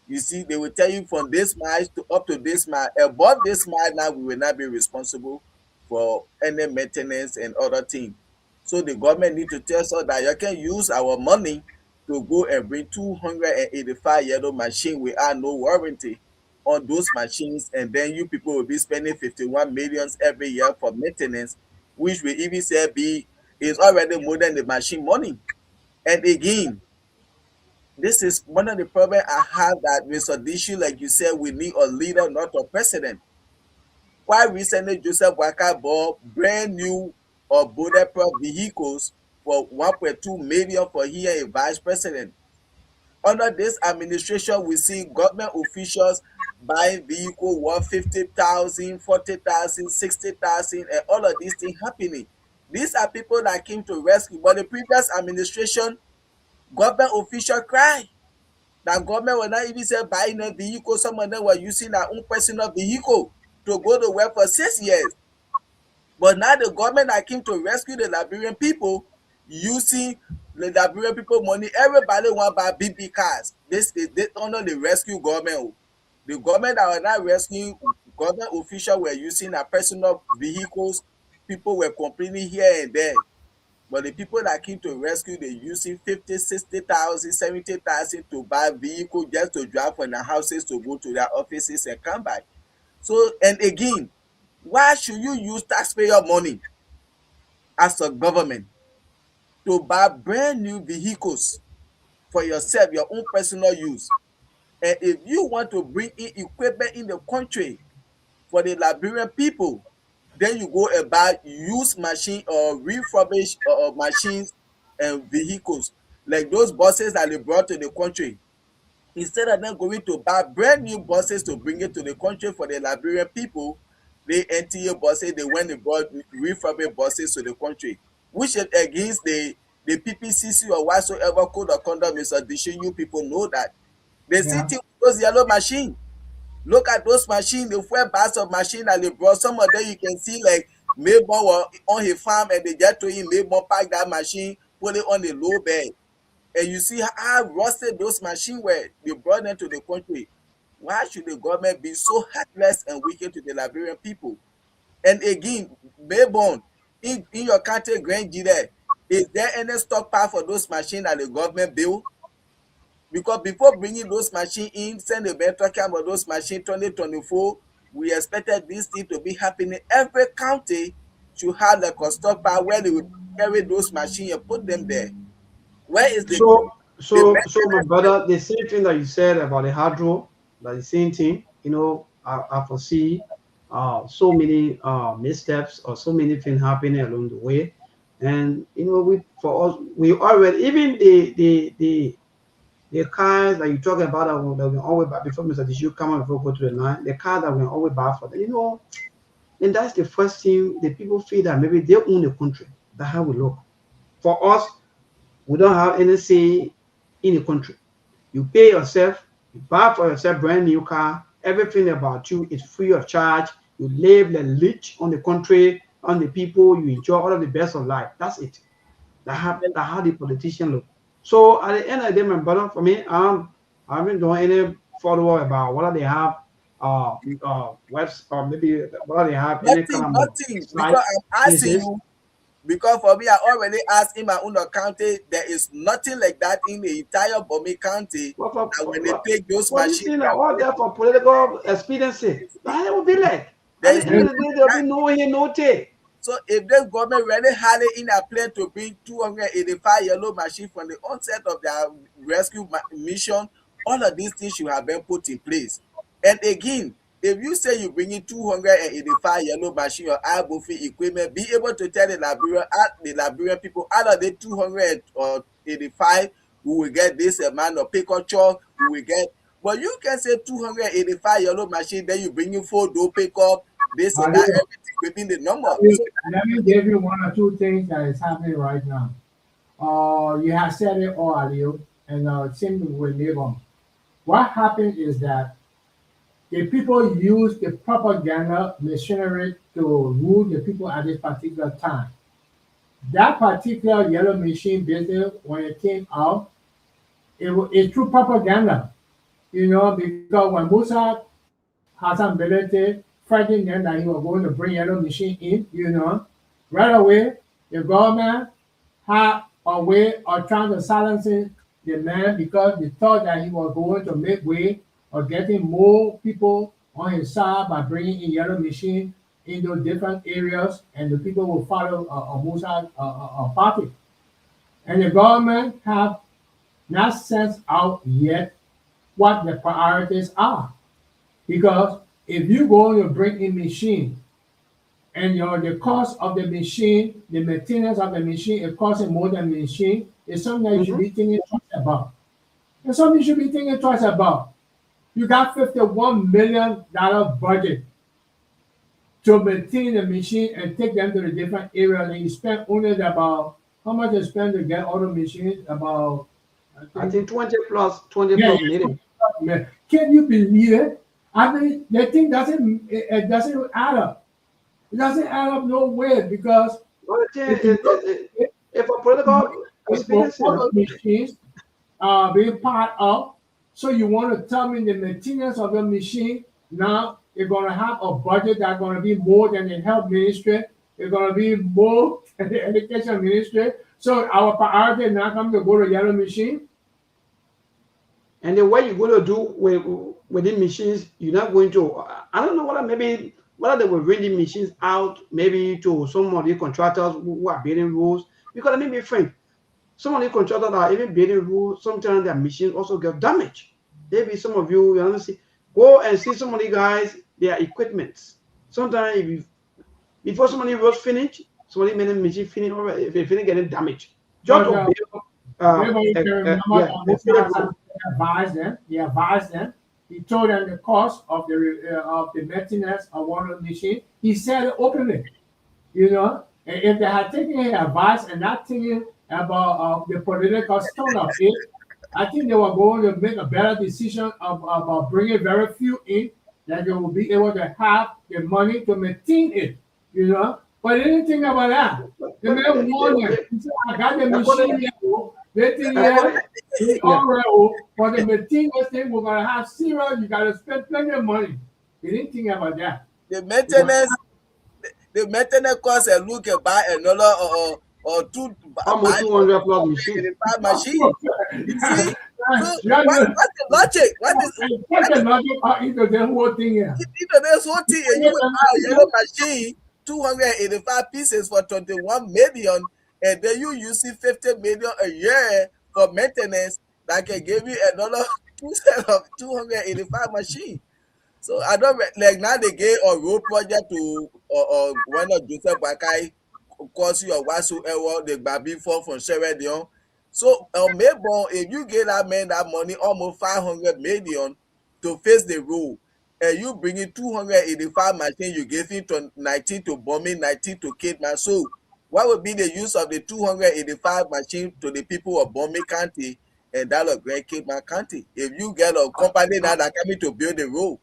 You see, they will tell you from this mile to up to this mile. Above this mile, now we will not be responsible for any maintenance and other things. So the government need to tell us that you can use our money to go and bring 285 yellow machine without no warranty on those machines, and then you people will be spending 51 millions every year for maintenance, which will even say is already more than the machine money. And again, this is one of the problems I have, that Mr. Dishu, like you said, we need a leader, not a president. Quite recently, Joseph Waka bought brand new or bulletproof vehicles for 1.2 million for he and a vice president. Under this administration, we see government officials buying vehicles worth 50,000, 40,000, 60,000, and all of these things happening. These are people that came to rescue, but the previous administration, government official cry that government will not even say buying a vehicle. Some of them were using their own personal vehicle to go to work for 6 years. But now the government that came to rescue the Liberian people using the Liberian people money, everybody want to buy BB cars. They under the rescue government. The government that were not rescuing, government officials were using their personal vehicles. People were complaining here and there. But the people that came to rescue, they using 50, 60,000, 70,000 to buy vehicle just to drive from their houses to go to their offices and come back. So, and again, why should you use taxpayer money as a government to buy brand new vehicles for yourself, your own personal use? And if you want to bring in equipment in the country for the Liberian people, then you go and buy used machine or refurbished machines and vehicles, like those buses that they brought to the country. Instead of them going to buy brand new buses to bring it to the country for the Liberian people, they NTA buses, they went and brought refurbished buses to the country, which is against the PPCC or whatsoever code of conduct. Mr. Dishin, you people know that. They see things with those yellow machines. Look at those machines, the fuel bags of machine that they brought. Some of them you can see like Maybon was on his farm and they just told him Maybon pack that machine, put it on the low bed. And you see how rusted those machines were. They brought them to the country. Why should the government be so heartless and wicked to the Liberian people? And again, Maybon, in your country, Grand G there, is there any stockpile for those machines that the government built? Because before bringing those machines in, send a better talking about those machines 2024, we expected this thing to be happening. Every county should have like a stockpile where they would carry those machines and put them there. Where is the so my brother, the same thing that you said about the hydro, that the same thing, I foresee so many missteps or so many things happening along the way. And we already, even the cars that you talking about that we always buy before Mr. Dishu come on before go to the line, the car that we always buy for them, and that's the first thing the people feel that maybe they own the country. That's how we look. For us, we don't have any say in the country. You pay yourself, you buy for yourself brand new car, everything about you is free of charge. You live the leech on the country, on the people, you enjoy all of the best of life. That's it. That's how the politician look. So at the end of the day, my brother, for me, I haven't done any follow up about whether they have webs or maybe whether they have nothing, any kind of nothing. Because I'm asking you, because for me, I already asked in my own county, there is nothing like that in the entire Bomi County. And when they take those machines, all that for political expediency. That would be like. At the end of the day, there'll be no here, no take. So if this government really had it in a plan to bring 285 yellow machines from the onset of their rescue mission, all of these things should have been put in place. And again, if you say you bring in 285 yellow machines or iBuffy equipment, be able to tell the Liberian people out of the 285, we will get this amount of picture, we will get. But you can say 285 yellow machine, then you bring in 4 door pickup, this and that, everything within the number. So let me give you 1 or 2 things that is happening right now. You have said it all, Alio, and same with Neighbor. What happened is that the people use the propaganda machinery to rule the people at this particular time. That particular yellow machine business, when it came out, it's through propaganda, because when Musa Hassan Belete frightened them that he was going to bring yellow machine in, right away, the government had a way of trying to silence the man because they thought that he was going to make way of getting more people on his side by bringing in yellow machine into different areas, and the people will follow a Musa party. And the government have not sent out yet what the priorities are. Because if you're going to bring in machine and the cost of the machine, the maintenance of the machine is costing more than the machine, it's something that you should be thinking twice about. It's something you should be thinking twice about. You got $51 million budget to maintain the machine and take them to the different areas, and you spend only about, how much you spend to get all the machines? About, I think 20 plus million. Can you believe it? I mean, the thing doesn't add up. It doesn't add up no way, because if a political machines being part of, so you want to tell me the maintenance of the machine, now you're going to have a budget that's going to be more than the health ministry, it's going to be more than the education ministry. So our priority is not going to go to yellow machine. And the way you're going to do with the machines, you're not going to, I don't know whether they will bring the machines out maybe to some of the contractors who are building roads. Because let me be frank, some of the contractors that are even building roads, sometimes their machines also get damaged. Maybe some of you honestly go and see some of the guys, their equipments. Sometimes before some of the roads finish, some of the machines finish already, if they finish getting damaged. Just to He advised them. He told them the cost of the maintenance of one of the machines. He said it openly, And if they had taken his advice and not thinking about the political stone of it, I think they were going to make a better decision about bringing very few in, that they will be able to have the money to maintain it, But they didn't think about that. The man warned them. He said, I got the machine here. They think, all right, for the maintenance thing, we're going to have zero. You got to spend plenty of money. They didn't think about that. The maintenance cost a look at buy another or two almost 200 plus machine. You see? What's the logic? What is the logic into the whole thing here? Into this whole thing, and you will buy a yellow machine, 285 pieces for 21 million, and then you using 50 million a year for maintenance that can give you another 285 machine. So I don't like now they gave a road project to one of Joseph Bakai cost you or whatsoever the baby for from Sierra Leone. So maybe if you give that man that money, almost 500 million to face the road, and you bring in 285 machine, you give him to 19 to bombing, 19 to Kidman. So what would be the use of the 285 machine to the people of Bombay County and that of Grand Kidman County? If you get a company now that coming to build the road,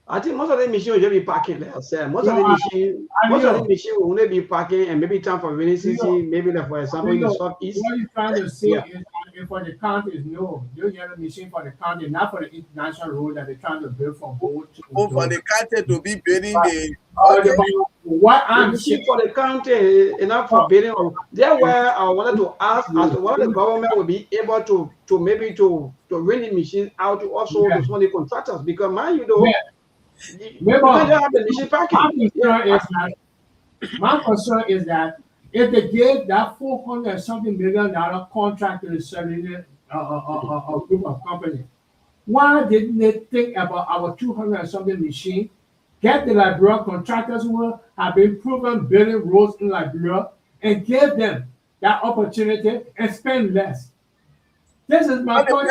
I think most of the machines will just be parking there. Most of the machines will only be parking, and maybe time for rainy season. Maybe like, for example, in the southeast. What you're trying to say is that for the county is no, you get a machine for the county, not for the international road that they're trying to build from boat to. Oh, for the county to be building the. What I'm saying for the county, enough for building. There where I wanted to ask as to whether the government will be able to maybe to bring the machines out to also to some of the contractors, because mind you though. My concern is that if they gave that $400-something million contract to the cellular group of companies, why didn't they think about our 200-something machine, get the Liberia contractors who have been proven building roads in Liberia, and give them that opportunity and spend less? This is my point.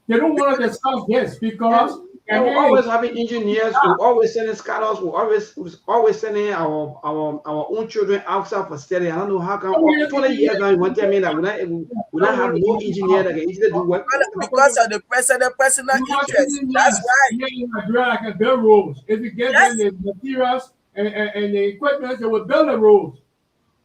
They don't want to discuss this because we're always having engineers. We're always sending scholars. We're always sending our own children outside for study. I don't know how come 20 years now you want to tell me that we don't have no engineer that can easily do work because of the personal interest. That's right. I can build roads. If you get them the materials and the equipment, they will build the roads.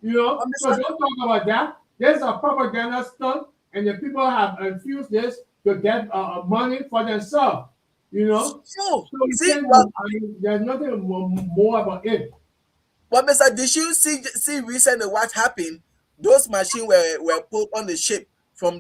You know, so don't talk about that. There's a propaganda stunt, and the people have infused this to get money for themselves. You know, so there's nothing more about it. But Mr. Did you see recently what happened? Those machines were put on the ship from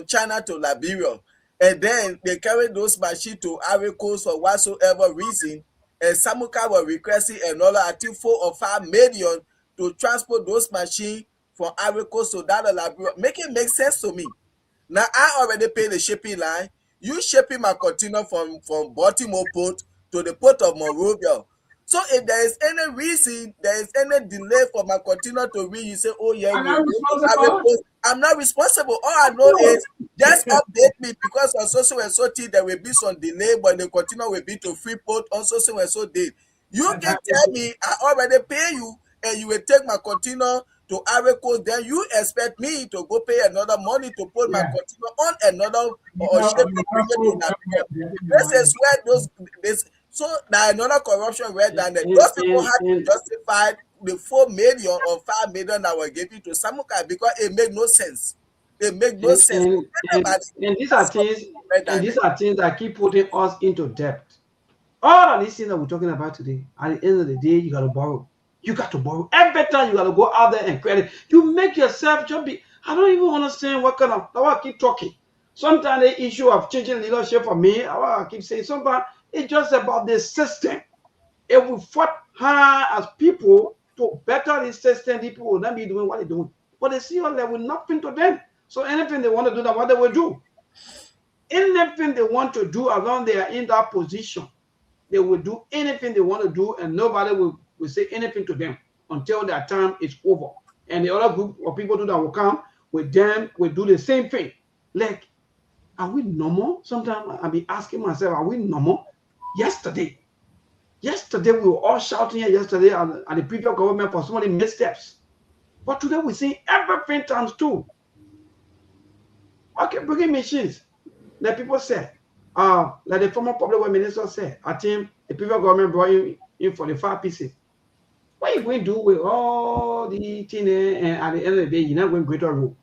China to Liberia, and then they carried those machines to Ivory Coast for whatsoever reason. And Samuka were requesting another, I think, 4 or 5 million to transport those machines from Ivory Coast to that of Liberia. Make it make sense to me. Now I already paid the shipping line. You shipping my container from Baltimore port to the port of Monrovia. So if there is any reason, there is any delay for my container to reach, you say, oh yeah, I'm not responsible. All I know is just update me because on so and so date there will be some delay, but the container will be to Freeport on so and so date. You can tell me I already pay you and you will take my container to Ivory Coast, then you expect me to go pay another money to put my container on another ship to bring it to Nigeria. This is where so now another corruption where done. Those people had to justify the 4 million or 5 million that were given to Samuka because it made no sense. It made no sense. And these are things that keep putting us into debt. All of these things that we're talking about today, at the end of the day, you got to borrow. You got to borrow. Every time you got to go out there and credit. You make yourself just be. I don't even understand what kind of. That's why I keep talking. Sometimes the issue of changing leadership for me, I keep saying, sometimes it's just about the system. If we fought hard as people to better the system, the people will not be doing what they're doing. But they see all that will nothing to them. So anything they want to do, that's what they will do. Anything they want to do, as long as they are in that position, they will do anything they want to do, and nobody will say anything to them until their time is over. And the other group of people that will come with them will do the same thing. Like, are we normal? Sometimes I'll be asking myself, are we normal? Yesterday we were all shouting here yesterday at the previous government for so many missteps. But today we see everything times 2. Okay, bringing machines. Like people said, like the former public works minister said, I think the previous government brought in for the 5 pieces. What are you going to do with all the things and at the end of the day, you're not going to greater road?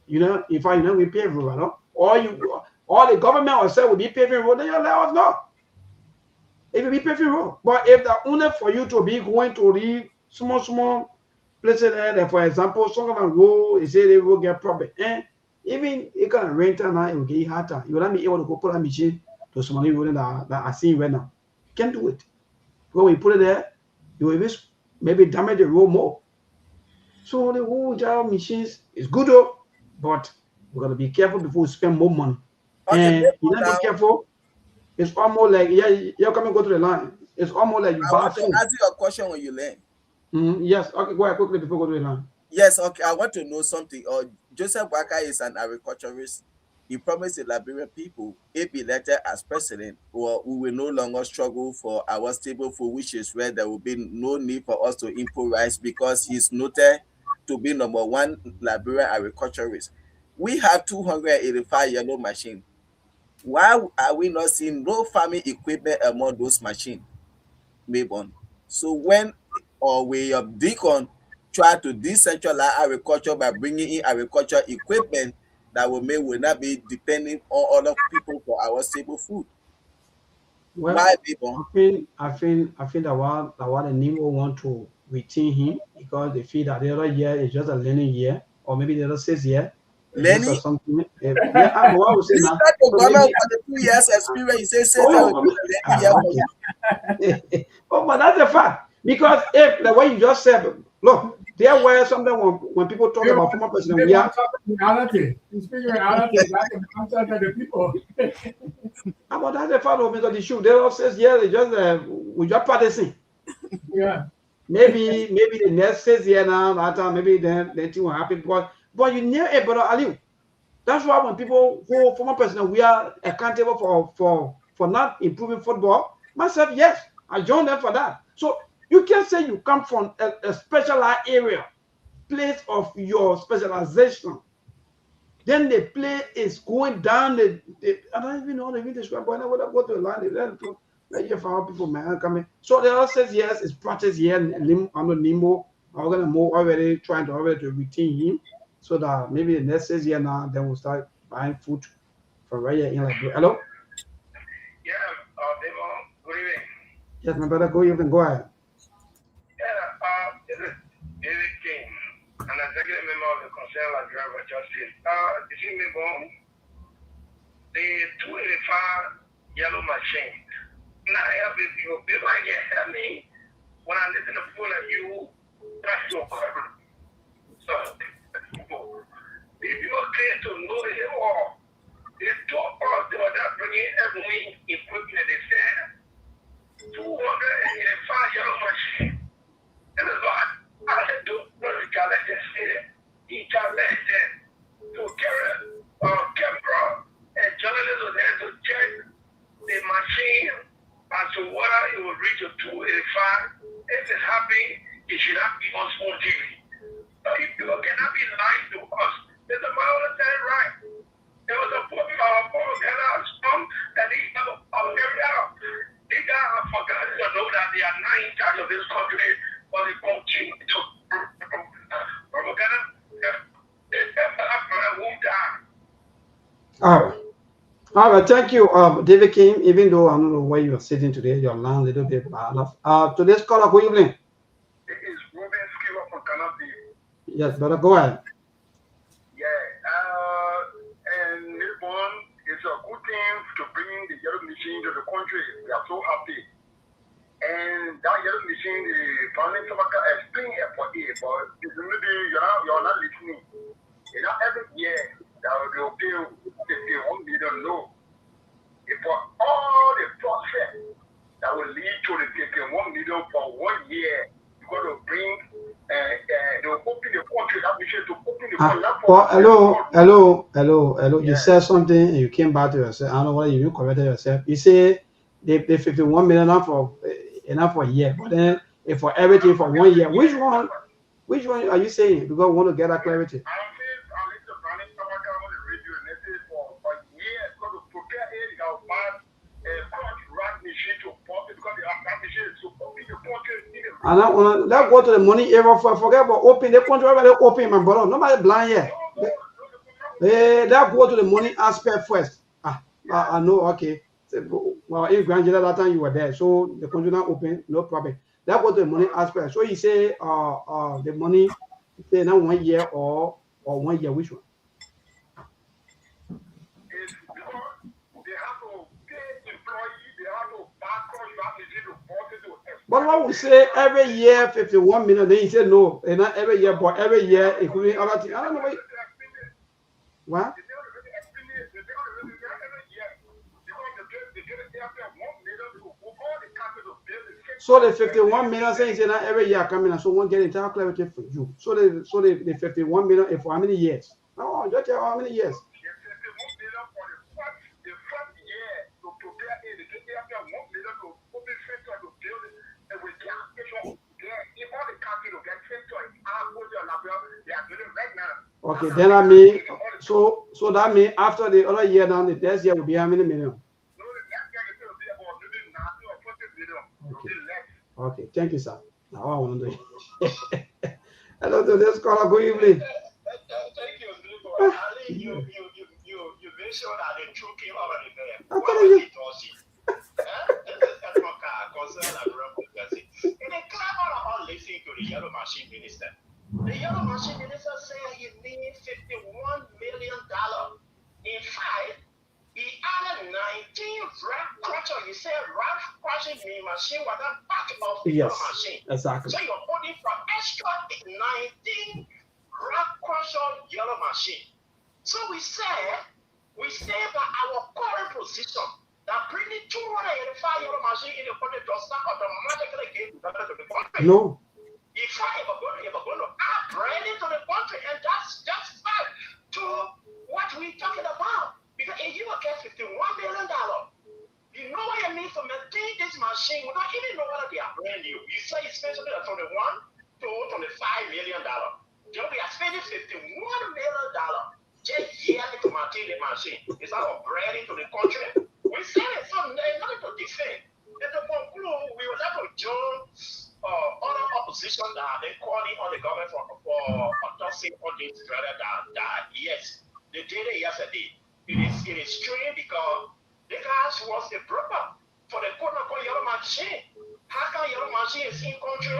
You know, in fact, you're not going to pave road, no? Or the government will say will be paving road, then you let us know. It will be paving road. But if the only for you to be going to the small places there, for example, some kind of road, they say they will get problem. Even it can rent now, it will get harder. You will not be able to go put a machine to some road that are seeing right now. You can't do it. Because when you put it there, you will maybe damage the road more. So the whole job machines is good though, but we gotta be careful before we spend more money. And you not be careful, it's almost like you're coming go to the line. It's almost like you buy food. I'll ask you a question when you learn. Yes, okay, go ahead quickly before go to the line. Yes, okay. I want to know something. Joseph Waka is an agriculturist. He promised the Liberian people, if elected as president, we will no longer struggle for our stable food, which is where there will be no need for us to import rice because he's noted to be number 1 Liberian agriculturist. We have 285 yellow machines. Why are we not seeing no farming equipment among those machines, Mayborn? So when we of Deacon try to decentralize agriculture by bringing in agricultural equipment that will not be depending on other people for our stable food. Well, why people? I think that while the Nemo want to retain him because they feel that the other year is just a learning year, or maybe the other 6 year. Learning? Or something. I would say now. For the 2 years experience, you say but that's a fact. Because if the way you just said, look, there were something when people talk about former president, we are reality. You speak reality. That's the concept of the people. But that's the fact of the issue. They all says, yeah, they just we just practicing. Yeah. Maybe the next 6 years now, that time maybe then thing will happen. But you near brother Ali. That's why when people who former president we are accountable for not improving football, myself, yes, I joined them for that. So you can say you come from a specialized area, place of your specialization. Then the play is going down. I don't even know the English, but when I would have go to the line, they learn to let you for people man coming. So the other says yes, it's practice here and I'm not Nimbo. I'm gonna move already trying to retain him so that maybe the next 6 year now then we'll start buying food from right here in like hello? Yeah, good evening. Yes, my brother, go ahead. Yeah, this is David King, an executive member of the Concern Liberia Justice. You see me born, the 285 yellow machine. Now I have people like me when I listen to people like you, that's your problem. So, if you are clear to know it all, they talk about that bringing every equipment they said 285 yellow machine. And a lot I had to recollect and say each legend to carry camera and journalists were there to check the machine as to whether it will reach a 285. If it's happening, it should not be on small TV. But if people cannot be lying to us, there's a military right. There was a storm that they have carried out. They got forgotten to know that they are not in charge of this country, but they continue to propaganda. All right, thank you, David King. Even though I don't know where you are sitting today, your line a little bit bad enough. Today's caller, good evening. It is Ruben Skill from Canopy. Yes, brother, go ahead. And Lisbon, it's a good thing to bring the yellow machine to the country. We are so happy. And that yellow machine, the founding tobacco explain it for you, but maybe you're not listening. You know, every year that will be okay if you won't be don't know. If for all the process that will lead to the taking 1 million for 1 year, you're going to bring they'll open the country, that mission to open the country. Hello. You said something and you came back to yourself. I don't know whether you corrected yourself. You say they 51 million enough for a year, but then if for everything for 1 year, which one are you saying? Because we want to get that clarity. And let's go to the money ever forget about open the country already open, my brother. Nobody blind yet. Let's go to the money aspect first. I know, okay. Well, in Grandjela that time you were there, so the country not open, no problem. Let's go to the money aspect. So you say the money say now 1 year or 1 year, which one? But what we say every year 51 million, then he said no, and not every year, but every year including other things. I don't know what. So the 51 million saying that every year coming, and so won't get entire clarity for you. So the 51 million is for how many years? No, just tell how many years. Okay, then I mean, so that means after the other year, now the next year will be how many million? Okay, thank you, sir. Now I want to do it. Hello to this caller. Good evening. Thank you. You made sure that the truth came out of the there. I'm telling you. In a clamor about listening to the yellow machine minister. The yellow machine minister said he need $51 million. In fact, he added 19 rack crusher. He said rack crushing the machine was the back of the yellow machine. Exactly. So you're putting for extra 19 rack crusher yellow machine. So we said that our current position that bringing 285 yellow machine in the country does not automatically give to the country. No. If we're going to add bread into the country, and that's just fact to what we talk machine, we don't even know whether they are brand new. You say it's spending $21 to $25 million. Then we are spending $51 million just yearly to maintain the machine. It's our brand into the country. We say it's nothing to defend. And to conclude, we would like to join other opposition that have been calling on the government for autopsy on this rather that yes, they did it yesterday. It is strange because the guys was a broker for the quote-unquote yellow machine. How come yellow machine is in country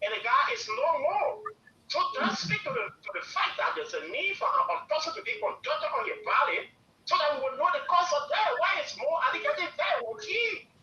and the guy is no more? So that speaks to the fact that there's a need for an autopsy to be conducted on your body so that we will know the cause of death. Why it's more alligator death?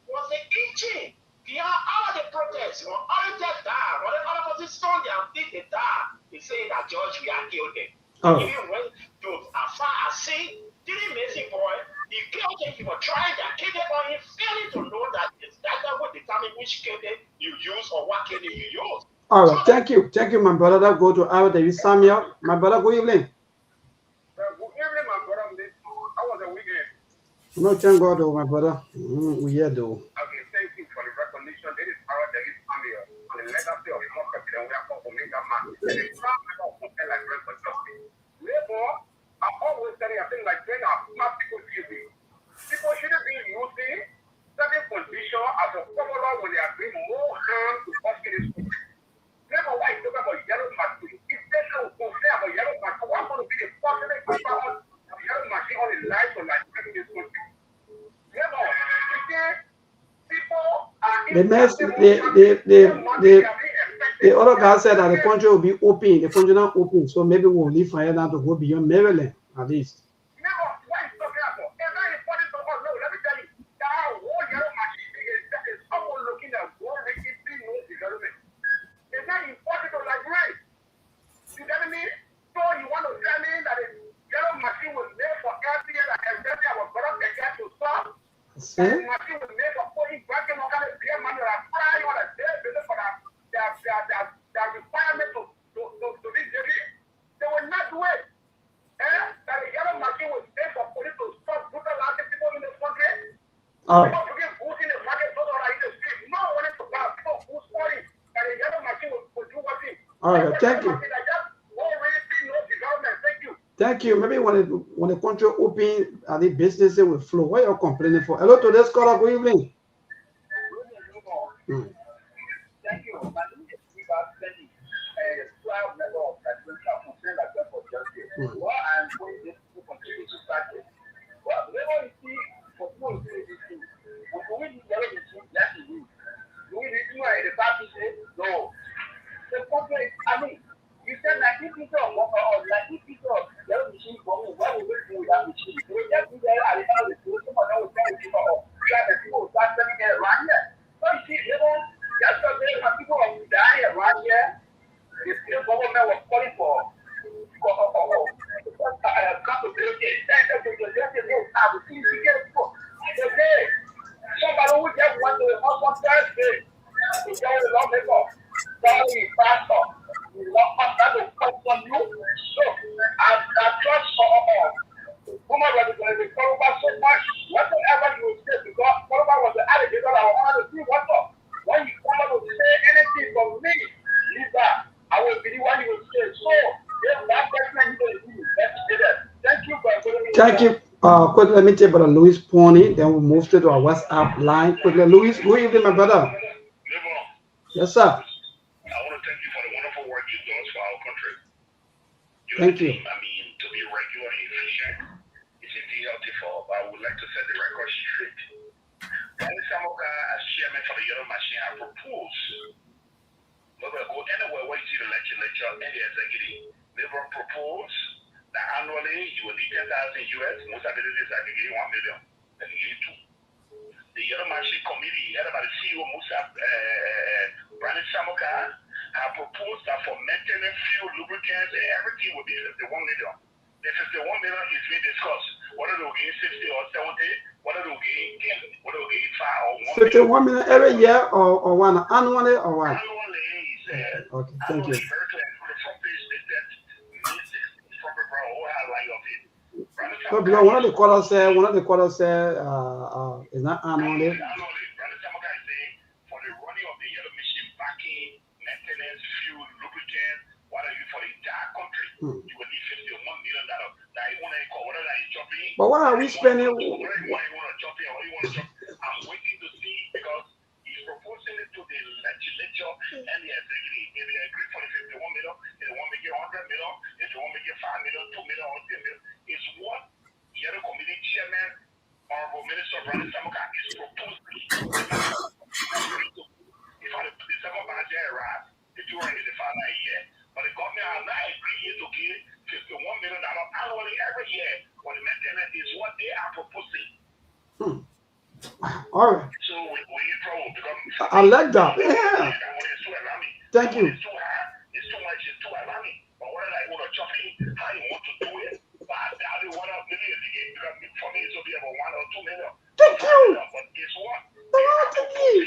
Was the itching. Beyond all the protests, when all of that died, when all of us stoned their feet, they died. They say that George, we are killed them. Oh. Even went to as far as see, didn't amazing boy, he killed him, he was trying that kidney on him, failing to know that it's that would determine which kidney you use or what kidney you use. All right, thank you, my brother. That go to our David Samuel. My brother, good evening. Good evening, my brother. How was the weekend? No, thank God, my brother. We here, though. Okay, thank you for the recognition. This is our David Samuel on the legacy of Imam President. We are confirming that man. And it's not about something like rest for justice. Therefore, I'm always telling you, I think like when our smart people using, people shouldn't be using certain position as a formula when they are doing more harm to us in this country. Therefore, why is talking about yellow machine? If they don't say about yellow machine, what's going to be the possible impact of yellow machine on the lives of Nigerians in this country? Therefore, people are the other guy said that the country will be open, the country not open, so maybe we'll leave from here now to go beyond Maryland at least. Remember, what is talking about? It's very important to us. No, let me tell you, that whole yellow machine is someone looking at what registry no development. It's not important to like race. You get me? So you want to tell me that the yellow machine was made for every year and every our brother can get to stop? The machine was made for putting back in all kind of beer money or a fry or a day business for their requirement to be dirty. They will not do it. That the yellow machine was made for police to stop brutalizing people in this country. All right. People to get food in the market so that in the street. No one to buy people who's sorry that the yellow machine will do what it. All right, thank you. Thank you. Maybe when the country open, the businesses will flow. What are you complaining for? Hello to this caller. Good evening. Thank you. My name is Steve Benny, a proud member of the Concerned Address for Justice. What I'm going to continue to practice. Well, whenever you see for people to do this thing, when we need yellow machine, that's the rule. Do we need to know the party say no? The problem is, I mean, you said 90 people or 90 people of yellow machine for me. What will we do with that machine? We just do that at the end of the day. Someone else will tell people, try the people will start selling it around here. So you see, yesterday when people were dying around here, the state government was calling for accountability. Somebody who just went to the hospital Thursday to tell the lawmaker, sorry, pastor, we love pastor to come from you. So, I trust woman was going to follow back so much, whatever you will say, because follow was the alligator I wanted to see what's up. When you come up to say anything from me, leave that. I will believe what you will say. So, if that person is going to do, let's do that. Thank you for following me. Thank you. Quick, let me take Brother Louis Pony, then we'll move straight to our WhatsApp line. Quickly, Louis, good evening, my brother. Yes, sir. I want to thank you for the wonderful work you've done for our country. Thank you. I mean, to be regular and efficient, it's indeed healthy for, but I would like to set the record straight. When Samoka, as chairman for the Yellow Machine, I propose we will go anywhere where you see the legislature and the executive. They will propose that annually you will need 10,000 US, most of it is like 1 million, and you need 2. The Yellow Machine Committee, headed by the CEO Musa Brandon Samoka, have proposed that for maintenance, fuel, lubricants, and everything will be 51 million. The 51 million is being discussed. Whether they'll gain 60 or 70, whether they'll gain 10, whether they'll gain 5 or 1 million. 51 million every year or one annually or what? Annually, he said. Okay, thank you. Very clear. For the front page, they said, from the whole highlight of it. So because one of the callers said, it's not annually. Brandon Samoka is saying, You will need $51 million. That you want to call whatever that is chopping. But what are we spending? Whatever you want to chop in or you want to chop. I'm waiting to see because he's proposing it to the legislature and the executive. If they agree for the $51 million, if they want to make it $100 million, if they want to make it $5 million, $2 million, or $10 million, it's what the other committee chairman, Honorable Minister Brandon Samuka, is proposing. If I the second budget arrives, the $285 a year, but the government has not agreed to give $51 million annually every year for the maintenance is what they are proposing. All right. So we in trouble because I like that. Yeah. Thank you. It's too high. It's too much. It's too alarming. But what I want to chop in, how you want to do it? But I don't want to maybe because for me it will be about $1 or $2 million. Thank you. But it's what? Thank you.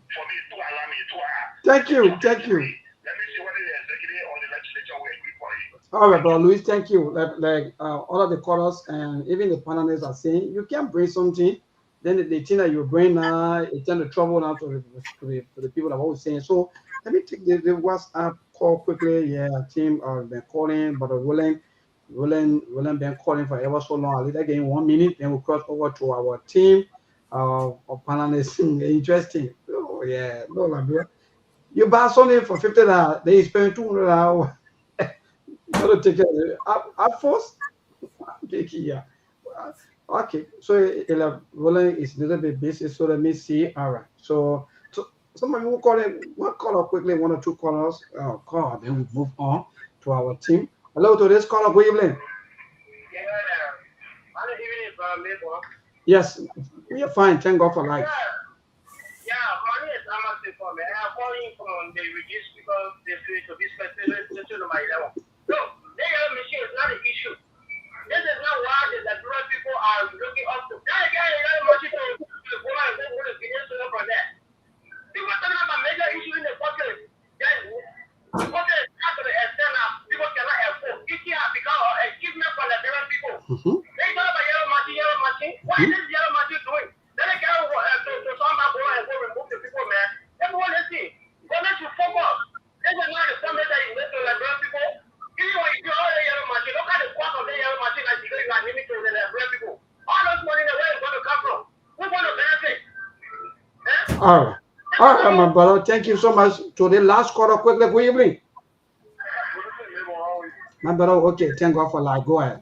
For me, it's too alarming. It's too high. Thank you. Thank you. Let me see whether the executive or the legislature will agree for it. All right, Brother Louis, thank you. Like all of the callers and even the panelists are saying, you can bring something, then the thing that you bring now, it turns the trouble now to the people that are always saying. So let me take the WhatsApp call quickly. Yeah, team been calling, Brother Willing been calling for ever so long. I'll leave again 1 minute, then we'll cross over to our team of panelists. Interesting. Oh yeah, no, like, you buy something for $50, they spend $200. You gotta take it at first. Yeah. Okay, so rolling is a little bit busy, so let me see. All right, so some of you will call in one caller quickly, 1 or 2 callers. Oh God, then we move on to our team. Hello to this caller. Good evening. Yes, we are fine. Thank God for life. Yeah, money is amateur for me. I'm calling from the reduced because they feel to be specific to my level. No, they have machine is not an issue. This is not why the different people are looking up to. That again, you know, machine to go and say what is being done for that. People talking about major issue in the pocket. Then the pocket is not to the extent that people cannot afford. If you have become an achievement for the different people. They talk about yellow machine. What is this yellow machine doing? Then they can to somehow go and go remove the people, man. Everyone is see. Government should focus. This is not the government that is to the black people. Even when you do all the yellow machine, look at the cost of the yellow machine that you are giving to the black people. All those money, where is going to come from? Who's going to benefit? All right, my brother. Thank you so much. To the last caller, quickly, good evening. My brother, okay. Thank God for life. Go ahead.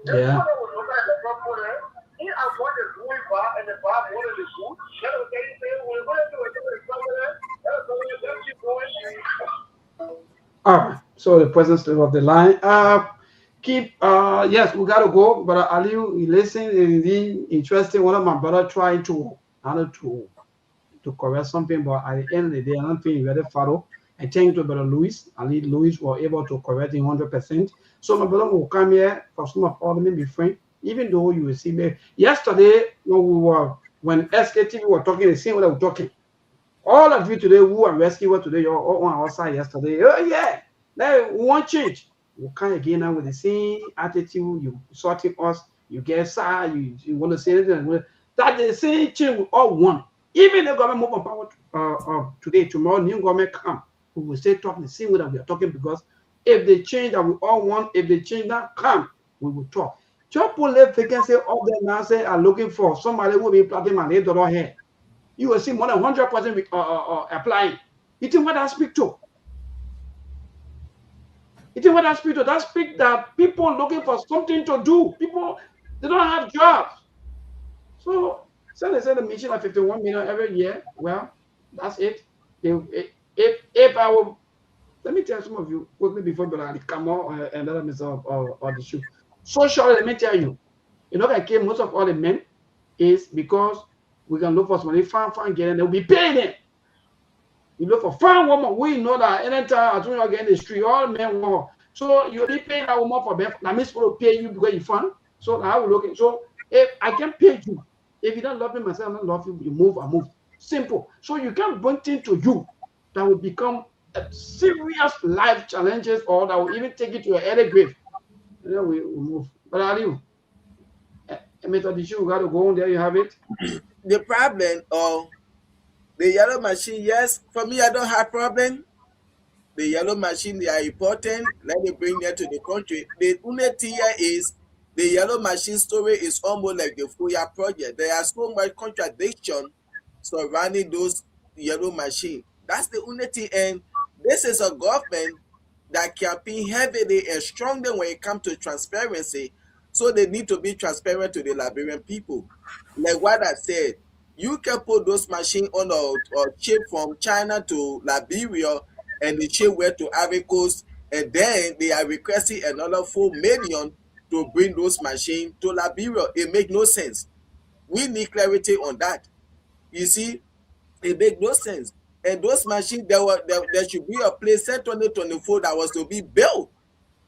Yeah. All right. So the presence of the line. Yes, we gotta go. But Ali, you listen, it's really interesting. One of my brother trying to correct something, but at the end of the day, I don't think he really follow. I thank you, Brother Louis. Ali Louis were able to correct him 100%. So my brother will come here for some of all the friend. Even though you will see me yesterday when SKTV were talking, the same way they were talking. All of you today who are rescued today, you're all on our side yesterday. Oh yeah, that won't change. You come again now with the same attitude. You sorting us. You get sad. You want to say anything. That the same change we all want. Even the government move on power today, tomorrow, new government come. We will still talk the same way that we are talking because if they change that we all want, if they change that come, we will talk. Just put left vacancy up there now say are looking for somebody who will be planting my $8 here. You will see more than 100% applying. You think what I speak to? You think what I speak to? That speak that people looking for something to do. People, they don't have jobs. So they say the mission of 51 million every year. Well, that's it. If I will, let me tell some of you quickly before I come on and let me or the shoe. So surely, let me tell you, I came most of all the men is because we can look for somebody, find, get in, they'll be paying it. You look for find woman, we know that anytime as soon as you get in the street, all men want. So you'll be paying that woman for them. That means to pay you because you find. So I will look at so if I can pay you, if you don't love me myself, I don't love you, you move, I move. Simple. So you can bring things to you that will become serious life challenges or that will even take you to your early grave. We move. But Aliu, Methodist, you got to go on there. You have it. The problem, the yellow machine, yes, for me, I don't have problem. The yellow machine, they are important. Let me bring them to the country. The only thing here is the yellow machine story is almost like the FOIA project. There are so much contradiction surrounding those yellow machine. That's the only thing. And this is a government that campaign heavily and strongly when it comes to transparency. So they need to be transparent to the Liberian people. Like what I said, you can put those machines on a ship from China to Liberia, and the ship went to Ivory Coast, and then they are requesting another 4 million to bring those machines to Liberia. It makes no sense. We need clarity on that. You see, it makes no sense. And those machines, there should be a place in 2024 that was to be built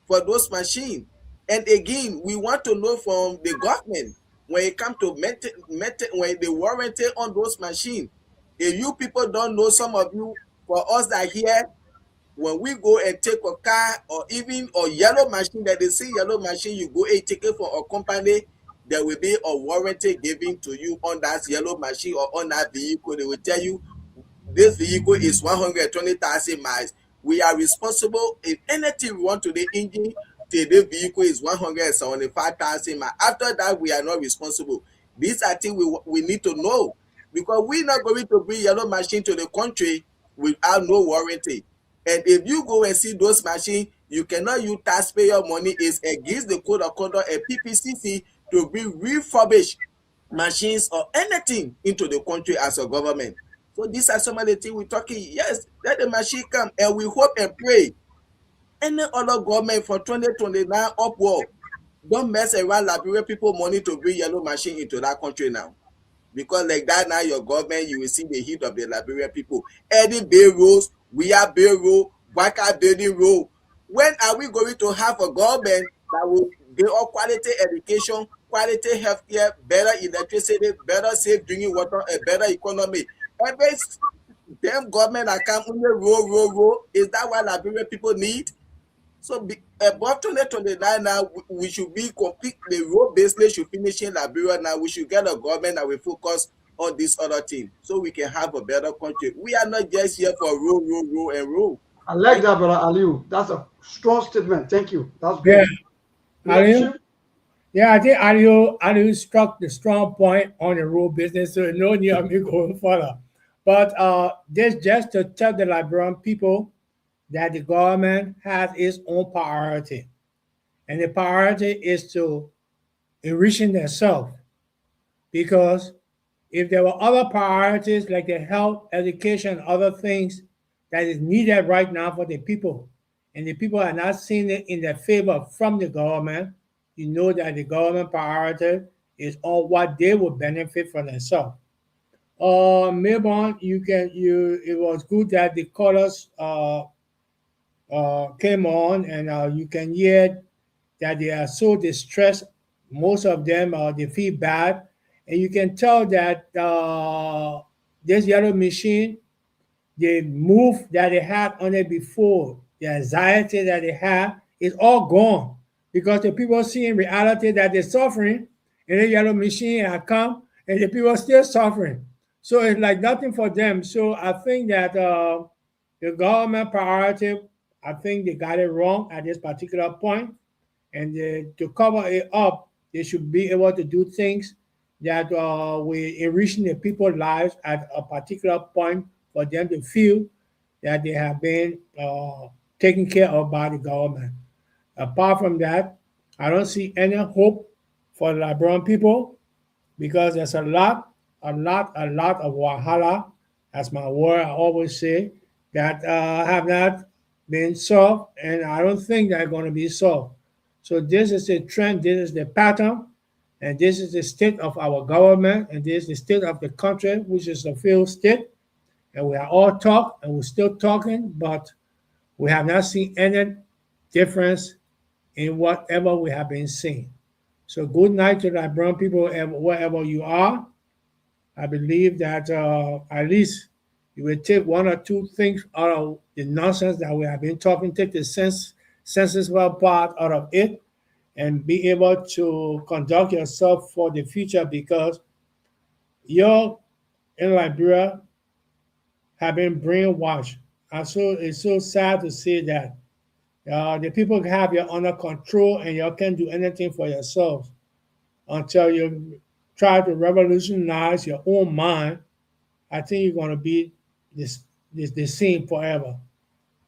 for those machines. And again, we want to know from the government when it comes to when the warranty on those machines. If you people don't know, some of you, for us that here, when we go and take a car or even a yellow machine, that they see yellow machine, you go and take it from a company, there will be a warranty given to you on that yellow machine or on that vehicle. They will tell you this vehicle is 120,000 miles. We are responsible if anything we want to the engine till the vehicle is 175,000 miles. After that, we are not responsible. These are things we need to know, because we're not going to bring yellow machine to the country without no warranty. And if you go and see those machines, you cannot use taxpayer money. It's against the code of conduct and PPCC to bring refurbished machines or anything into the country as a government. So these are some of the things we're talking. Yes, let the machine come, and we hope and pray any other government for 2029 upward don't mess around Liberian people money to bring yellow machine into that country now. Because like that now, your government, you will see the heat of the Liberian people. Eddie Bay Roads, we are Bay Road, Waka Building Road. When are we going to have a government that will give all quality education, quality healthcare, better electricity, better safe drinking water, a better economy? Every damn government that come only roll. Is that what Liberian people need? So above 2029 now, we should be complete. The road business should finish in Liberia now. We should get a government that will focus on this other thing so we can have a better country. We are not just here for roll. I like that, brother Aliu. That's a strong statement. Thank you. That's Yeah, good. Aliu. Yeah, I think Aliu struck the strong point on the road business, so no need of me going further. But this just to tell the Liberian people that the government has its own priority, and the priority is to enriching themselves. Because if there were other priorities like the health, education, other things that is needed right now for the people, and the people are not seeing it in their favor from the government, you know that the government priority is on what they will benefit for themselves. Maybe it was good that the callers came on, and you can hear that they are so distressed. Most of them they feel bad, and you can tell that this yellow machine, the move that they had on it before, the anxiety that they had, is all gone, because the people see in reality that they're suffering, and the yellow machine had come, and the people are still suffering. So it's like nothing for them. So I think that the government priority, I think they got it wrong at this particular point, and to cover it up, they should be able to do things that will enrich the people's lives at a particular point for them to feel that they have been taken care of by the government. Apart from that, I don't see any hope for the Liberian people, because there's a lot of wahala, as my word I always say, that have not been solved, and I don't think they're going to be solved. So this is the trend, this is the pattern, and this is the state of our government, and this is the state of the country, which is a failed state. And we are all talk, and we're still talking, but we have not seen any difference in whatever we have been seeing. So good night to the brown people wherever you are. I believe that at least you will take one or two things out of the nonsense that we have been talking, take the sensible part out of it, and be able to conduct yourself for the future, because you're in Liberia have been brainwashed. And so it's so sad to see that the people have you under control and you can't do anything for yourselves until you try to revolutionize your own mind. I think you're going to be the same forever.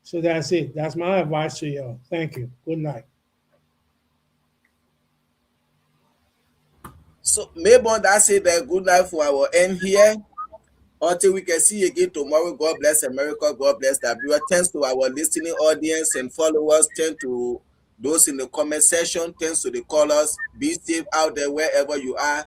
So that's it. That's my advice to you. Thank you. Good night. So maybe that's it. Good night for our end here. Until we can see you again tomorrow. God bless America. God bless W. Thanks to our listening audience and followers. Thanks to those in the comment section. Thanks to the callers. Be safe out there wherever you are.